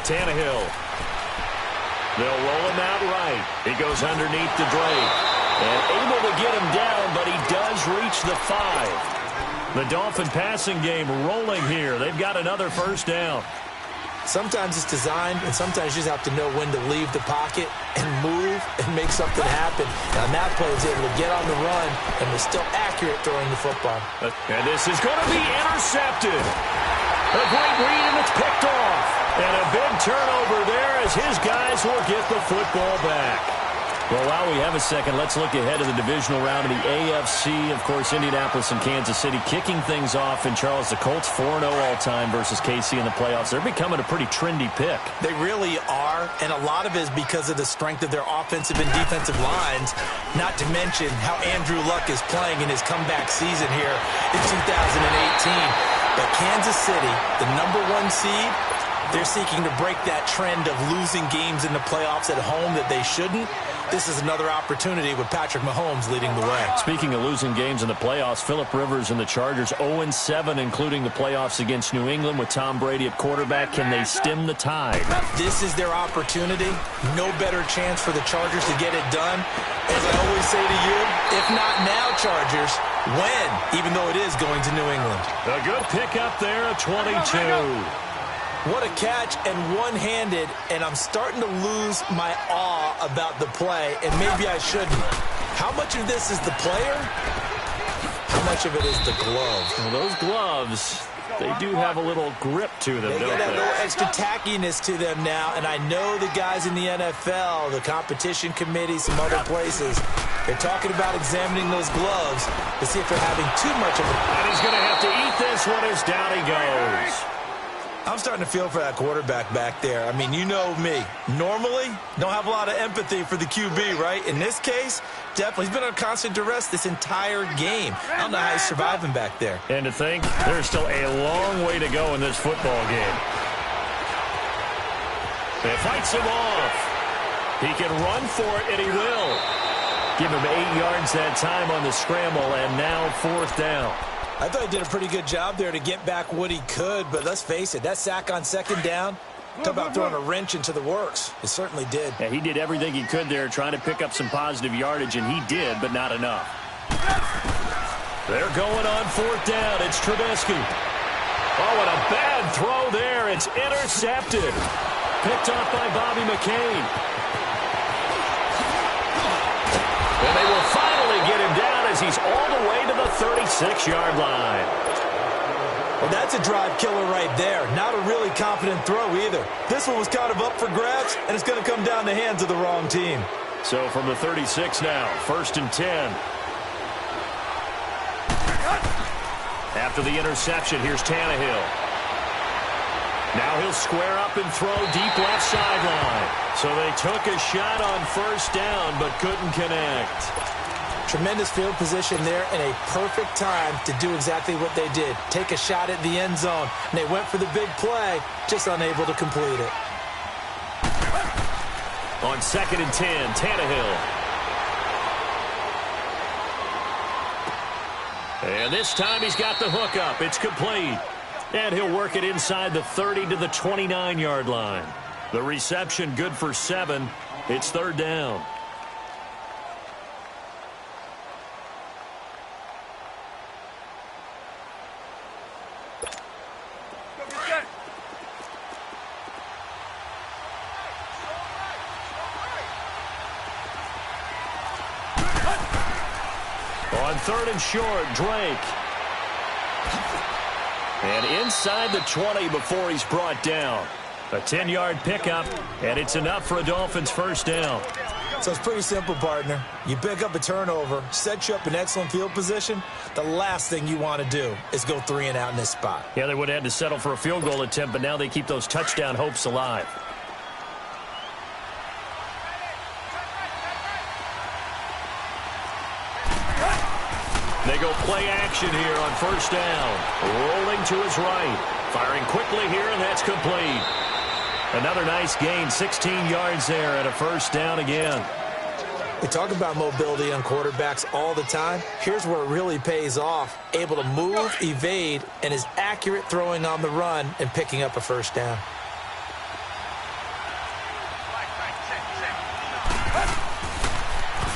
Tannehill. They'll roll him out right. He goes underneath to Drake. And able to get him down, but he does reach the 5. The Dolphin passing game rolling here. They've got another first down. Sometimes it's designed, and sometimes you just have to know when to leave the pocket and move and make something happen. And on that play, he's able to get on the run and was still accurate throwing the football. And this is going to be intercepted. A great read, and it's picked off. And a big turnover there as his guys will get the football back. Well, while we have a second, let's look ahead to the divisional round of the AFC. Of course, Indianapolis and Kansas City kicking things off. And, Charles, the Colts 4-0 all-time versus KC in the playoffs. They're becoming a pretty trendy pick. They really are, and a lot of it is because of the strength of their offensive and defensive lines, not to mention how Andrew Luck is playing in his comeback season here in 2018. But Kansas City, the #1 seed, they're seeking to break that trend of losing games in the playoffs at home that they shouldn't. This is another opportunity with Patrick Mahomes leading the way. Speaking of losing games in the playoffs, Phillip Rivers and the Chargers 0-7, including the playoffs against New England with Tom Brady at quarterback. Can they stem the tide? This is their opportunity. No better chance for the Chargers to get it done. As I always say to you, if not now, Chargers, when? Even though it is going to New England. A good pickup there, a 22. What a catch, and one-handed, and I'm starting to lose my awe about the play, and maybe I shouldn't. How much of this is the player? How much of it is the glove? Well, those gloves, they do have a little grip to them, they don't get that they? little extra tackiness to them now, and I know the guys in the NFL, the competition committee, some other places, they're talking about examining those gloves to see if they're having too much of it. And he's going to have to eat this one as down he goes. I'm I'm starting to feel for that quarterback back there. I mean, you know me. Normally, don't have a lot of empathy for the QB, right? In this case, definitely. He's been under constant duress this entire game. I don't know how he's surviving back there. And to think, there's still a long way to go in this football game. They fights him off. He can run for it, and he will. Give him 8 yards that time on the scramble, and now 4th down. I thought he did a pretty good job there to get back what he could, but let's face it, that sack on 2nd down, talk about throwing a wrench into the works. It certainly did. Yeah, he did everything he could there trying to pick up some positive yardage, and he did, but not enough. They're going on 4th down. It's Trubisky. Oh, and a bad throw there. It's intercepted. Picked off by Bobby McCain. And they will finally get him down as he's all the way to the 36-yard line. Well, that's a drive killer right there. Not a really confident throw either. This one was kind of up for grabs, and it's going to come down the hands of the wrong team. So from the 36 now, 1st and 10. After the interception, here's Tannehill. Now he'll square up and throw deep left sideline. So they took a shot on 1st down, but couldn't connect. Tremendous field position there and a perfect time to do exactly what they did. Take a shot at the end zone. And they went for the big play, just unable to complete it. On 2nd and 10, Tannehill. And this time he's got the hook up. It's complete. And he'll work it inside the 30 to the 29-yard line. The reception good for 7. It's 3rd down. On 3rd and short, Drake. And inside the 20 before he's brought down. A 10-yard pickup, and it's enough for a Dolphins 1st down. So it's pretty simple, partner. You pick up a turnover, set you up in excellent field position. The last thing you want to do is go 3 and out in this spot. Yeah, they would have had to settle for a field goal attempt, but now they keep those touchdown hopes alive. They go play action here on 1st down. Rolling to his right. Firing quickly here, and that's complete. Another nice gain, 16 yards there, and a 1st down again. We talk about mobility on quarterbacks all the time. Here's where it really pays off. Able to move, evade, and is accurate throwing on the run and picking up a 1st down.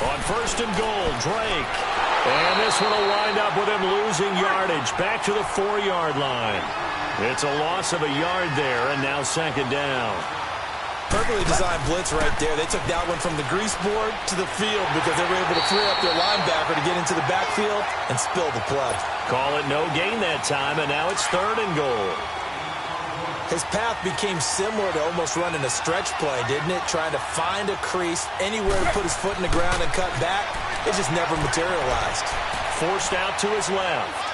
On 1st and goal, Drake. And this one will wind up with him losing yardage back to the 4-yard line. It's a loss of a yard there, and now 2nd down. Perfectly designed blitz right there. They took that one from the grease board to the field because they were able to free up their linebacker to get into the backfield and spill the play. Call it no gain that time, and now it's 3rd and goal. His path became similar to almost running a stretch play, didn't it? Trying to find a crease, anywhere to put his foot in the ground and cut back. It just never materialized. Forced out to his left.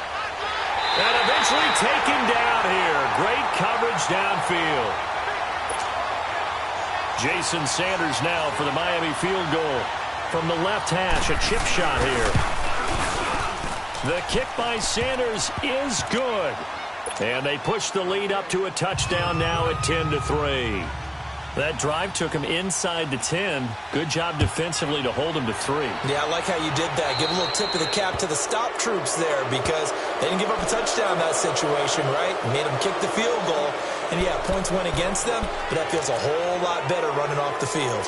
And eventually taken down here. Great coverage downfield. Jason Sanders now for the Miami field goal. From the left hash, a chip shot here. The kick by Sanders is good. And they push the lead up to a touchdown now at 10-3. That drive took him inside the 10. Good job defensively to hold him to 3. Yeah, I like how you did that. Give a little tip of the cap to the stop troops there because they didn't give up a touchdown in that situation, right? Made them kick the field goal. And, yeah, points went against them, but that feels a whole lot better running off the field.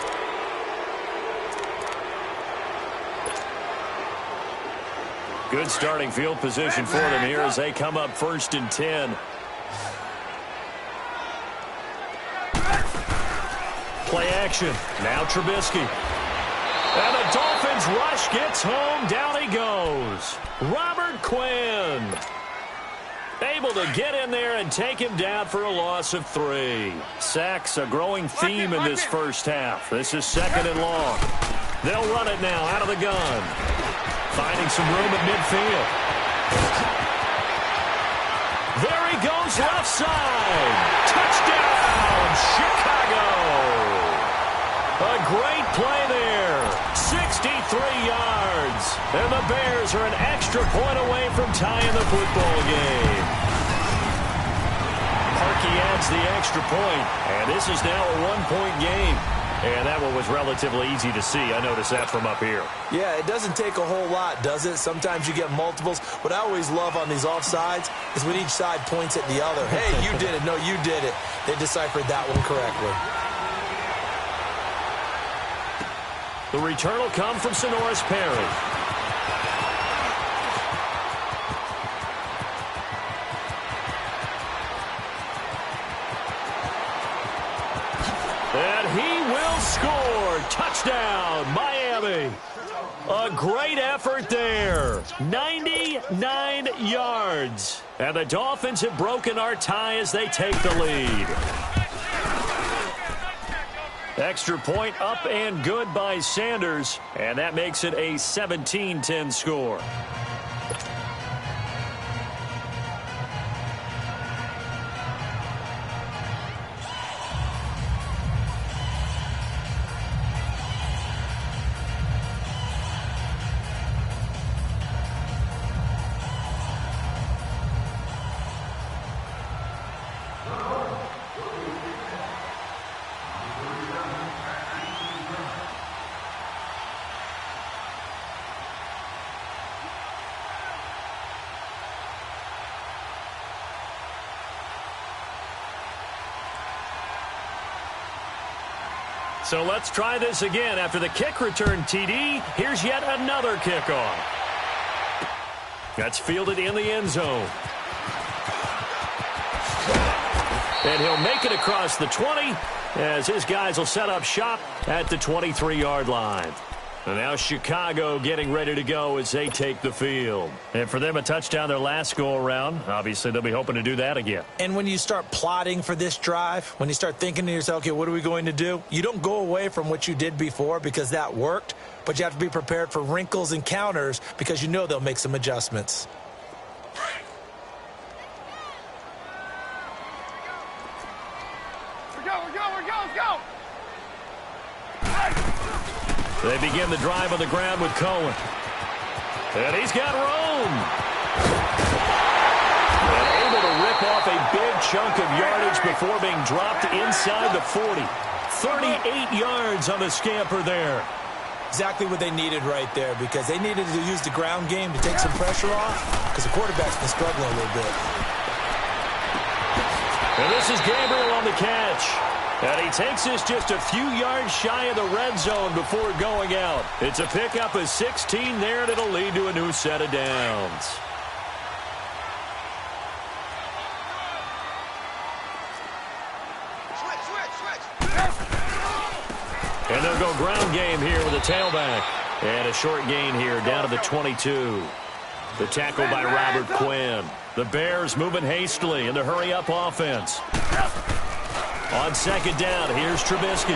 Good starting field position for them here as they come up 1st and 10. Play action. Now Trubisky. And the Dolphins rush gets home. Down he goes. Robert Quinn. Able to get in there and take him down for a loss of 3. Sacks a growing theme in this 1st half. This is 2nd and long. They'll run it now out of the gun. Finding some room at midfield. There he goes left side. Touchdown, Chicago. A great play there. 63 yards. And the Bears are an extra point away from tying the football game. Parkey adds the extra point, and this is now a one-point game. And that one was relatively easy to see. I noticed that from up here. Yeah, it doesn't take a whole lot, does it? Sometimes you get multiples. What I always love on these offsides is when each side points at the other. Hey, you did it. No, you did it. They deciphered that one correctly. The return will come from Sonoris Perry. And he will score. Touchdown, Miami. A great effort there. 99 yards. And the Dolphins have broken our tie as they take the lead. Extra point up and good by Sanders. And that makes it a 17-10 score. So let's try this again. After the kick return, TD, here's yet another kickoff. That's fielded in the end zone. And he'll make it across the 20 as his guys will set up shop at the 23-yard line. And now Chicago getting ready to go as they take the field. And for them, a touchdown their last go-around. Obviously, they'll be hoping to do that again. And when you start plotting for this drive, when you start thinking to yourself, okay, what are we going to do? You don't go away from what you did before because that worked, but you have to be prepared for wrinkles and counters because you know they'll make some adjustments. Let's go. They begin the drive on the ground with Cohen. And he's got room. And able to rip off a big chunk of yardage before being dropped inside the 40. 38 yards on the scamper there. Exactly what they needed right there because they needed to use the ground game to take some pressure off because the quarterback's been struggling a little bit. And this is Gabriel on the catch. And he takes this just a few yards shy of the red zone before going out. It's a pickup of 16 there, and it'll lead to a new set of downs. And they'll go ground game here with a tailback. And a short gain here down to the 22. The tackle by Robert Quinn. The Bears moving hastily in the hurry-up offense. On second down, here's Trubisky.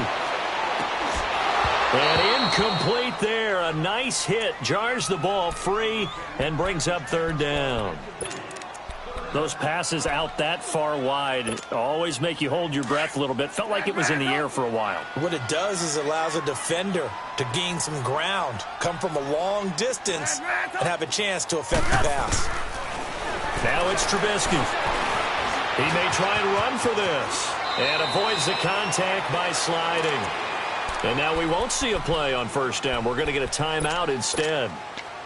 And incomplete there. A nice hit. Jars the ball free and brings up third down. Those passes out that far wide always make you hold your breath a little bit. Felt like it was in the air for a while. What it does is it allows a defender to gain some ground, come from a long distance, and have a chance to affect the pass. Now it's Trubisky. He may try and run for this. And avoids the contact by sliding. And now we won't see a play on first down. We're going to get a timeout instead.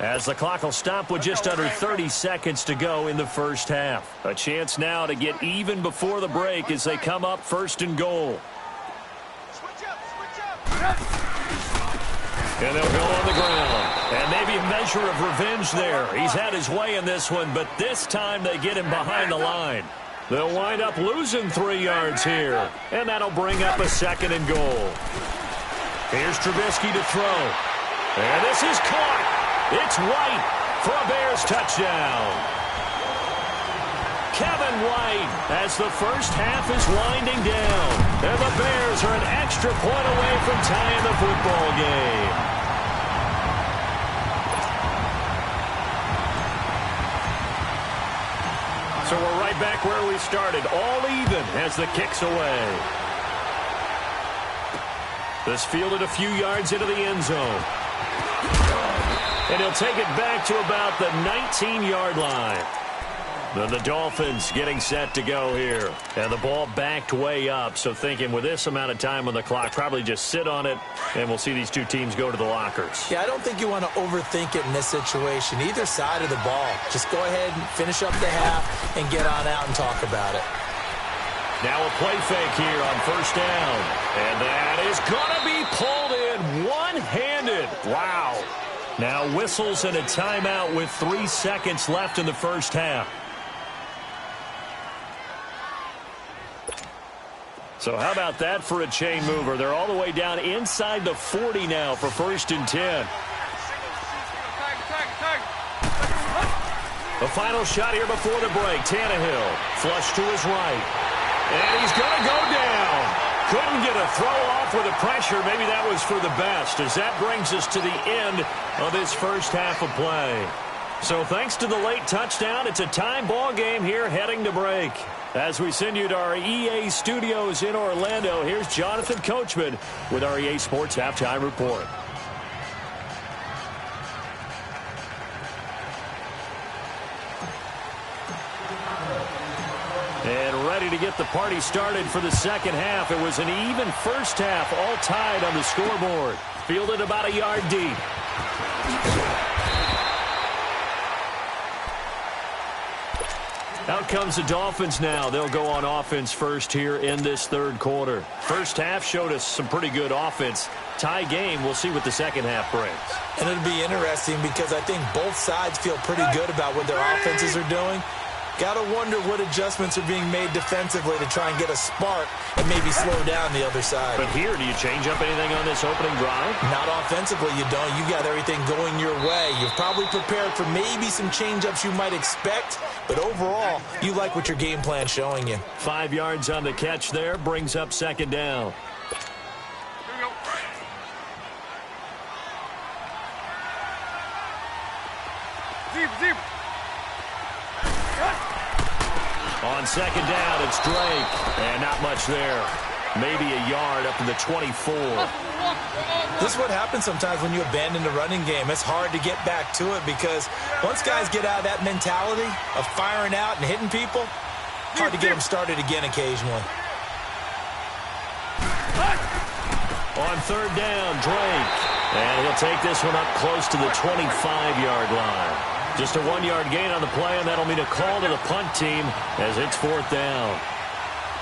As the clock will stop with just under 30 seconds to go in the first half. A chance now to get even before the break as they come up first and goal. And they'll go on the ground. And maybe a measure of revenge there. He's had his way in this one, but this time they get him behind the line. They'll wind up losing 3 yards here. And that'll bring up a second and goal. Here's Trubisky to throw. And this is caught. It's White for a Bears touchdown. Kevin White as the first half is winding down. And the Bears are an extra point away from tying the football game. So we're right back where we started, all even as the kick's away. This fielded a few yards into the end zone. And he'll take it back to about the 19-yard line. Then the Dolphins getting set to go here. And the ball backed way up. So thinking with this amount of time on the clock, probably just sit on it, and we'll see these two teams go to the lockers. Yeah, I don't think you want to overthink it in this situation. Either side of the ball. Just go ahead and finish up the half and get on out and talk about it. Now a play fake here on first down. And that is going to be pulled in one-handed. Wow. Now whistles and a timeout with 3 seconds left in the first half. So how about that for a chain mover? They're all the way down inside the 40 now for 1st and 10. The final shot here before the break. Tannehill flush to his right. And he's going to go down. Couldn't get a throw off with the pressure. Maybe that was for the best, as that brings us to the end of this first half of play. So thanks to the late touchdown, it's a tie ball game here heading to break. As we send you to our EA studios in Orlando, here's Jonathan Coachman with our EA Sports Halftime Report. And ready to get the party started for the second half. It was an even first half, all tied on the scoreboard. Fielded about a yard deep. Out comes the Dolphins now. They'll go on offense first here in this third quarter. First half showed us some pretty good offense. Tie game, we'll see what the second half brings. And it'll be interesting because I think both sides feel pretty good about what their offenses are doing. Got to wonder what adjustments are being made defensively to try and get a spark and maybe slow down the other side. But here, do you change up anything on this opening drive? Not offensively, you don't. You got everything going your way. You've probably prepared for maybe some change-ups you might expect, but overall, you like what your game plan's showing you. 5 yards on the catch there, brings up second down. Deep. On second down, it's Drake. And not much there. Maybe a yard up to the 24. This is what happens sometimes when you abandon the running game. It's hard to get back to it because once guys get out of that mentality of firing out and hitting people, hard to get them started again occasionally. On third down, Drake. And he'll take this one up close to the 25-yard line. Just a 1-yard gain on the play, and that'll mean a call to the punt team as it's fourth down.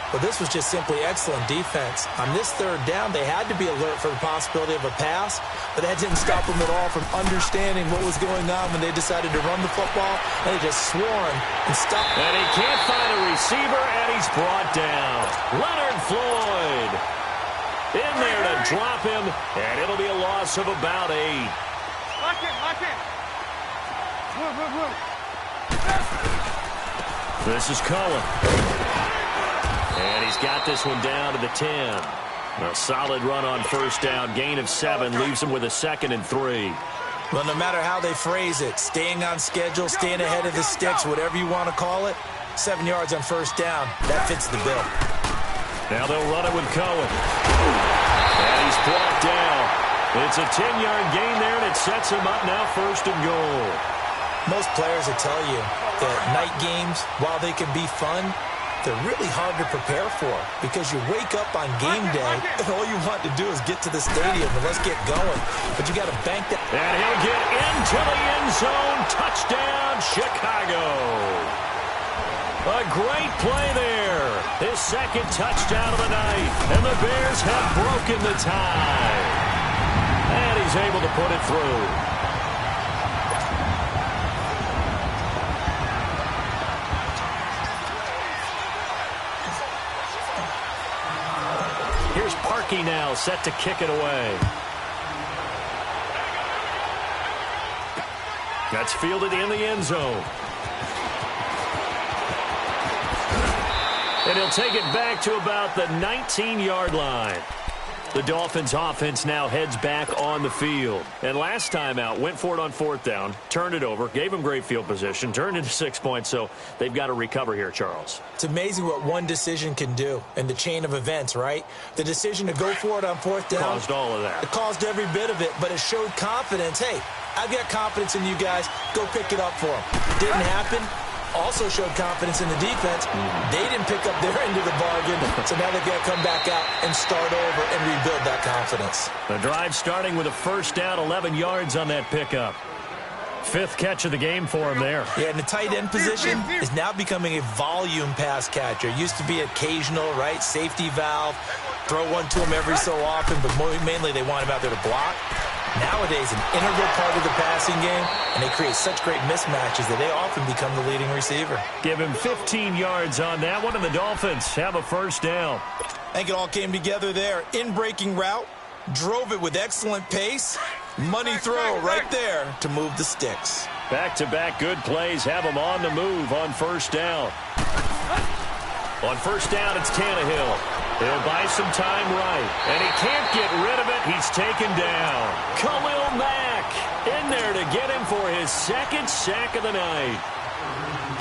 Well, this was just simply excellent defense. On this third down, they had to be alert for the possibility of a pass, but that didn't stop them at all from understanding what was going on when they decided to run the football, and they just swarmed and stopped. And he can't find a receiver, and he's brought down. Leonard Floyd in there to drop him, and it'll be a loss of about 8. Lock in. Move. This is Cullen. And he's got this one down to the 10. A solid run on first down. Gain of 7 leaves him with a 2nd and 3. Well, no matter how they phrase it, staying on schedule, staying ahead of the sticks, whatever you want to call it, 7 yards on first down, that fits the bill. Now they'll run it with Cohen. And he's brought down. It's a 10-yard gain there, and it sets him up now 1st and goal. Most players will tell you that night games, while they can be fun, they're really hard to prepare for because you wake up on game day and all you want to do is get to the stadium and let's get going. But you got to bank that. And he'll get into the end zone. Touchdown, Chicago. A great play there. His 2nd touchdown of the night. And the Bears have broken the tie. And he's able to put it through. Here's Parkey now, set to kick it away. That's fielded in the end zone. And he'll take it back to about the 19-yard line. The Dolphins offense now heads back on the field. And last time out, went for it on 4th down, turned it over, gave them great field position, turned into 6 points, so they've got to recover here, Charles. It's amazing what one decision can do in the chain of events, right? The decision to go for it on 4th down. Caused all of that. It caused every bit of it, but it showed confidence. Hey, I've got confidence in you guys. Go pick it up for them. Didn't happen. Also showed confidence in the defense. They didn't pick up their end of the bargain, so now they've got to come back out and start over and rebuild that confidence. The drive starting with a 1st down, 11 yards on that pickup. 5th catch of the game for him there. Yeah, and the tight end position is now becoming a volume pass catcher. Used to be occasional, right? Safety valve. Throw one to him every so often, but mainly they want him out there to block. Nowadays, an integral part of the passing game, and they create such great mismatches that they often become the leading receiver. Give him 15 yards on that one, and the Dolphins have a 1st down. I think it all came together there. In-breaking route, drove it with excellent pace. Money throw right there to move the sticks. Back-to-back good plays have them on the move on 1st down. On 1st down, it's Tannehill. He'll buy some time right, and he can't get rid of it. He's taken down. Khalil Mack in there to get him for his 2nd sack of the night.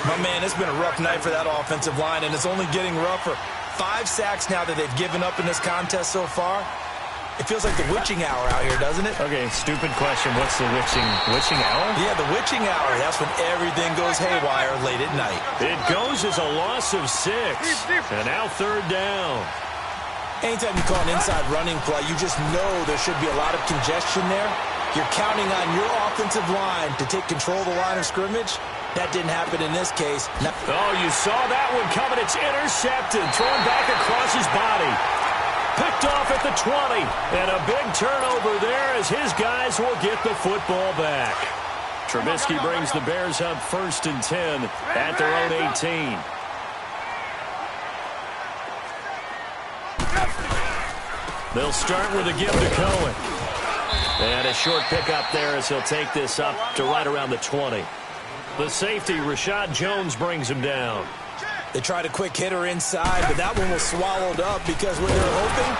My man, it's been a rough night for that offensive line, and it's only getting rougher. 5 sacks now that they've given up in this contest so far. It feels like the witching hour out here, doesn't it? Okay, stupid question. What's the witching hour? Yeah, the witching hour. That's when everything goes haywire late at night. It goes as a loss of 6. And now 3rd down. Anytime you call an inside running play, you just know there should be a lot of congestion there. You're counting on your offensive line to take control of the line of scrimmage. That didn't happen in this case. Oh, you saw that one coming. It's intercepted. Thrown back across his body. Picked off at the 20. And a big turnover there as his guys will get the football back. Trubisky brings the Bears up 1st and 10 at their own 18. They'll start with a give to Cohen. And a short pickup there as he'll take this up to right around the 20. The safety, Rashad Jones, brings him down. They tried a quick hitter inside, but that one was swallowed up because what they're hoping,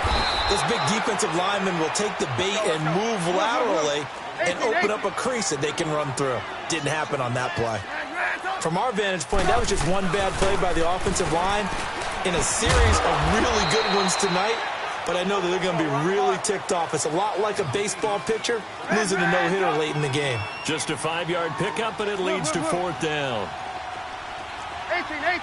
this big defensive lineman will take the bait and move laterally and open up a crease that they can run through. Didn't happen on that play. From our vantage point, that was just one bad play by the offensive line in a series of really good ones tonight. But I know that they're going to be really ticked off. It's a lot like a baseball pitcher losing a no-hitter late in the game. Just a 5-yard pickup, and it leads to 4th down. 18.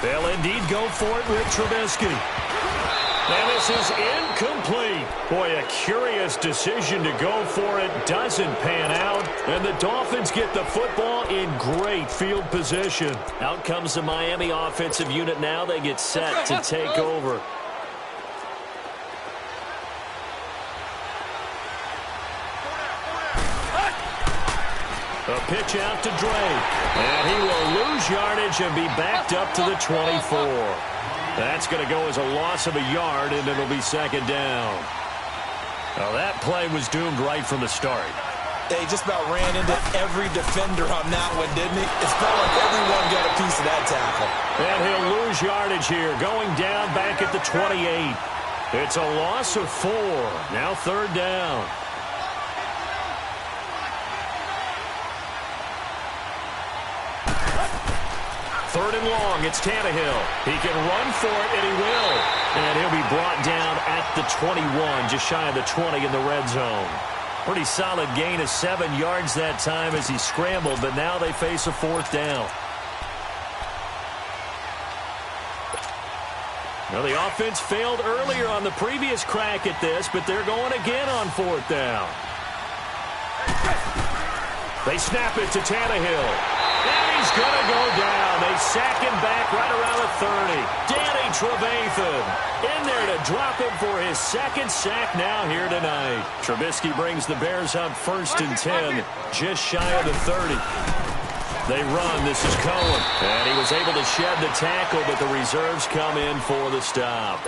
They'll indeed go for it with Trubisky. And this is incomplete. Boy, a curious decision to go for it. Doesn't pan out. And the Dolphins get the football in great field position. Out comes the Miami offensive unit now. They get set to take over. A pitch out to Drake. And he will lose yardage and be backed up to the 24. That's going to go as a loss of a yard, and it'll be 2nd down. Now, that play was doomed right from the start. They just about ran into every defender on that one, didn't he? It felt like everyone got a piece of that tackle. And he'll lose yardage here, going down back at the 28. It's a loss of 4. Now 3rd down. Third and long, it's Tannehill. He can run for it, and he will. And he'll be brought down at the 21, just shy of the 20 in the red zone. Pretty solid gain of 7 yards that time as he scrambled, but now they face a 4th down. Now, the offense failed earlier on the previous crack at this, but they're going again on 4th down. They snap it to Tannehill. And he's going to go down. They sack him back right around the 30. Danny Trevathan in there to drop him for his 2nd sack now here tonight. Trubisky brings the Bears up 1st and 10, just shy of the 30. They run. This is Cohen. And he was able to shed the tackle, but the reserves come in for the stop.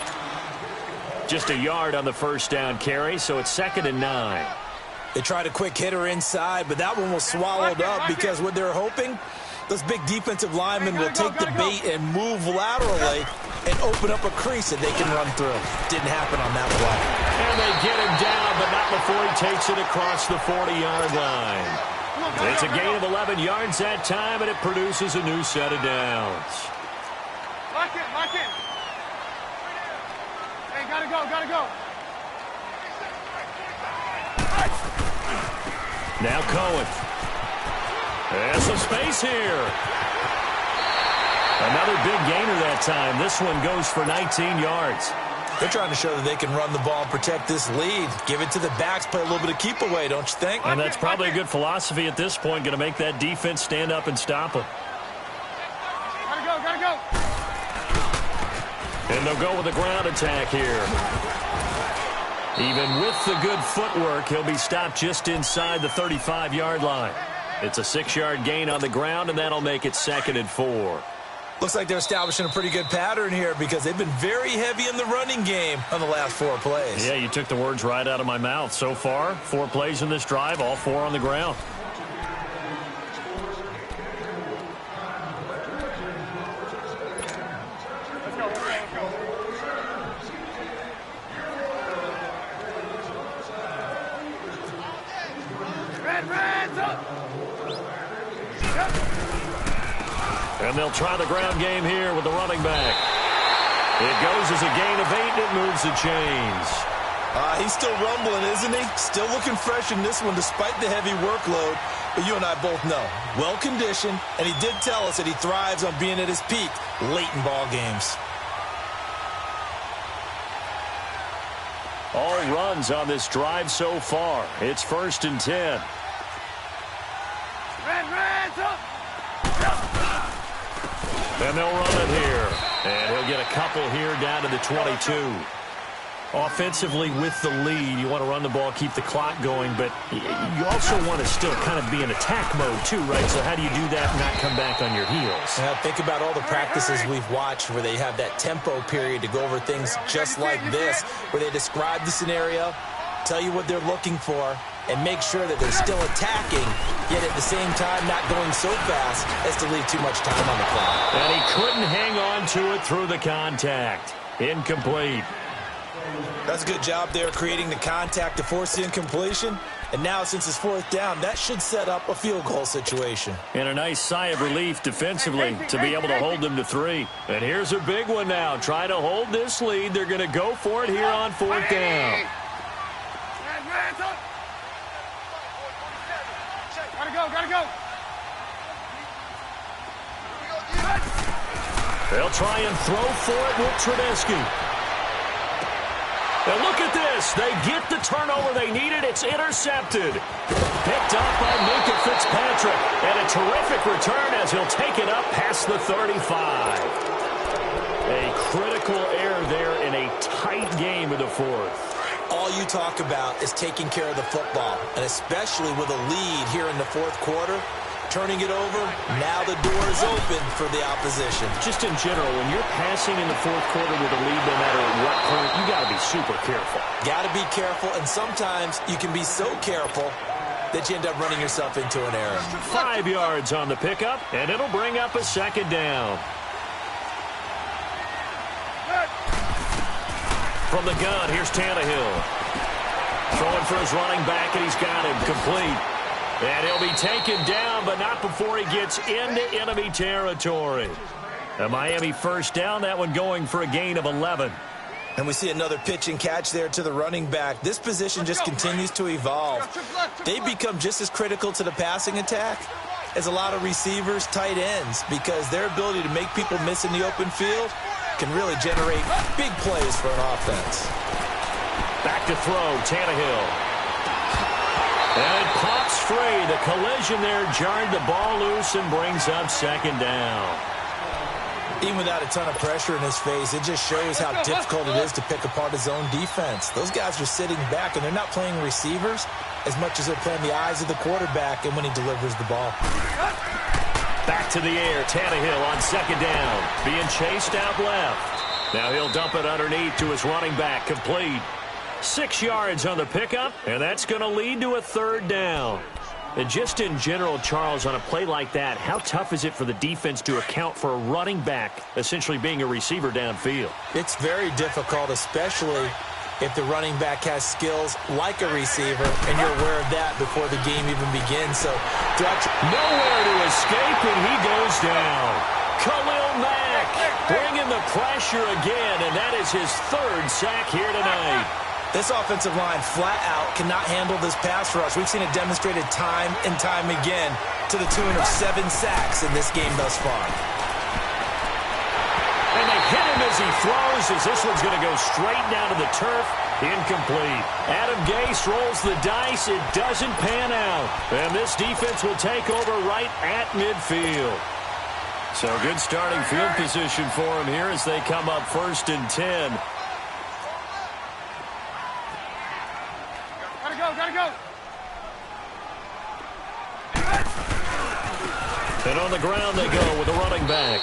Just a yard on the 1st down carry, so it's 2nd and 9. They tried a quick hitter inside, but that one was swallowed up because what they're hoping, this big defensive lineman will take the bait and move laterally and open up a crease that they can run through. Didn't happen on that play. And they get him down, but not before he takes it across the 40-yard line. It's a gain of 11 yards that time, and it produces a new set of downs. Lock in, lock in. Hey, gotta go, gotta go. Now Cohen. There's some space here. Another big gainer that time. This one goes for 19 yards. They're trying to show that they can run the ball and protect this lead. Give it to the backs, play a little bit of keep away, don't you think? And that's probably a good philosophy at this point, going to make that defense stand up and stop them. Gotta go, gotta go. And they'll go with the ground attack here. Even with the good footwork, he'll be stopped just inside the 35-yard line. It's a 6-yard gain on the ground, and that'll make it 2nd and 4. Looks like they're establishing a pretty good pattern here because they've been very heavy in the running game on the last 4 plays. Yeah, you took the words right out of my mouth. So far, 4 plays in this drive, all 4 on the ground. Let's go, let's go, let's go. Reds up! And they'll try the ground game here with the running back. It goes as a gain of 8, and it moves the chains. He's still rumbling, isn't he? Still looking fresh in this one despite the heavy workload. But you and I both know, well-conditioned, and he did tell us that he thrives on being at his peak late in ball games. All runs on this drive so far. It's 1st and 10. Reds up! And they'll run it here. And he'll get a couple here down to the 22. Offensively with the lead, you want to run the ball, keep the clock going, but you also want to still kind of be in attack mode too, right? So how do you do that and not come back on your heels? Yeah, think about all the practices we've watched where they have that tempo period to go over things just like this, where they describe the scenario, tell you what they're looking for, and make sure that they're still attacking, yet at the same time not going so fast as to leave too much time on the clock. And he couldn't hang on to it through the contact. Incomplete. That's a good job there creating the contact to force the incompletion. And now since it's 4th down, that should set up a field goal situation. And a nice sigh of relief defensively to be able to hold them to 3. And here's a big one now. Try to hold this lead. They're going to go for it here on 4th down. Reds up! Gotta go, gotta go! They'll try and throw for it with Trubisky. And look at this. They get the turnover they needed. It's intercepted. Picked up by Minka Fitzpatrick. And a terrific return as he'll take it up past the 35. A critical error there in a tight game in the 4th. All you talk about is taking care of the football, and especially with a lead here in the 4th quarter, turning it over, now the door is open for the opposition. Just in general, when you're passing in the 4th quarter with a lead, no matter at what point, you got to be super careful. Got to be careful, and sometimes you can be so careful that you end up running yourself into an error. 5 yards on the pickup, and it'll bring up a 2nd down. From the gun, here's Tannehill. Throwing for his running back, and he's got him complete. And he'll be taken down, but not before he gets into enemy territory. A Miami 1st down, that one going for a gain of 11. And we see another pitch and catch there to the running back. This position just continues to evolve. They become just as critical to the passing attack as a lot of receivers, tight ends, because their ability to make people miss in the open field can really generate big plays for an offense. Back to throw, Tannehill. And it pops free. The collision there jarred the ball loose and brings up 2nd down. Even without a ton of pressure in his face, it just shows how difficult it is to pick apart his own defense. Those guys are sitting back, and they're not playing receivers as much as they're playing the eyes of the quarterback and when he delivers the ball. Back to the air, Tannehill on 2nd down, being chased out left. Now he'll dump it underneath to his running back, complete. 6 yards on the pickup, and that's going to lead to a 3rd down. And just in general, Charles, on a play like that, how tough is it for the defense to account for a running back essentially being a receiver downfield? It's very difficult, especially if the running back has skills like a receiver, and you're aware of that before the game even begins. So, nowhere to escape, and he goes down. Khalil Mack bringing the pressure again, and that is his third sack here tonight. This offensive line flat out cannot handle this pass rush. We've seen it demonstrated time and time again to the tune of 7 sacks in this game thus far. And they hit him as he throws, as this one's going to go straight down to the turf. Incomplete. Adam Gase rolls the dice. It doesn't pan out. And this defense will take over right at midfield. So good starting field position for him here as they come up 1st and 10. Gotta go. And on the ground they go with the running back.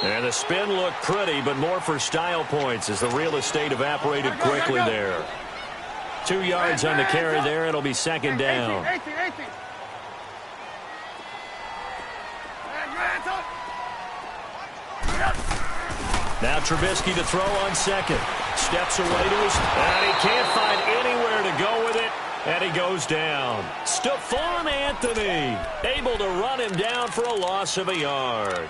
And the spin looked pretty, but more for style points as the real estate evaporated quickly there. 2 yards on the carry there. It'll be 2nd down. 18. Now Trubisky to throw on 2nd. Steps away to his... And he can't find anywhere to go with it. And he goes down. Stephon Anthony able to run him down for a loss of a yard.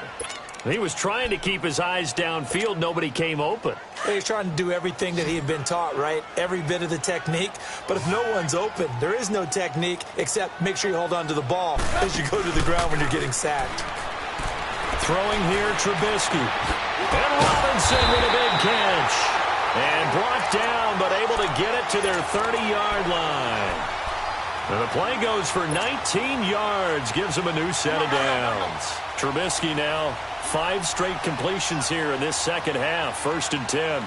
He was trying to keep his eyes downfield. Nobody came open. He's trying to do everything that he had been taught, right? Every bit of the technique. But if no one's open, there is no technique except make sure you hold on to the ball as you go to the ground when you're getting sacked. Throwing here, Trubisky. And Robinson with a big catch. And brought down, but able to get it to their 30-yard line. And the play goes for 19 yards. Gives them a new set of downs. Trubisky now 5 straight completions here in this second half. 1st and 10.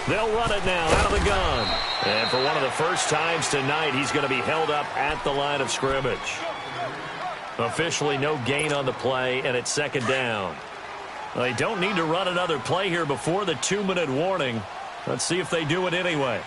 They'll run it now out of the gun. And for one of the first times tonight, he's going to be held up at the line of scrimmage. Officially no gain on the play, and it's 2nd down. They don't need to run another play here before the 2-minute warning. Let's see if they do it anyway.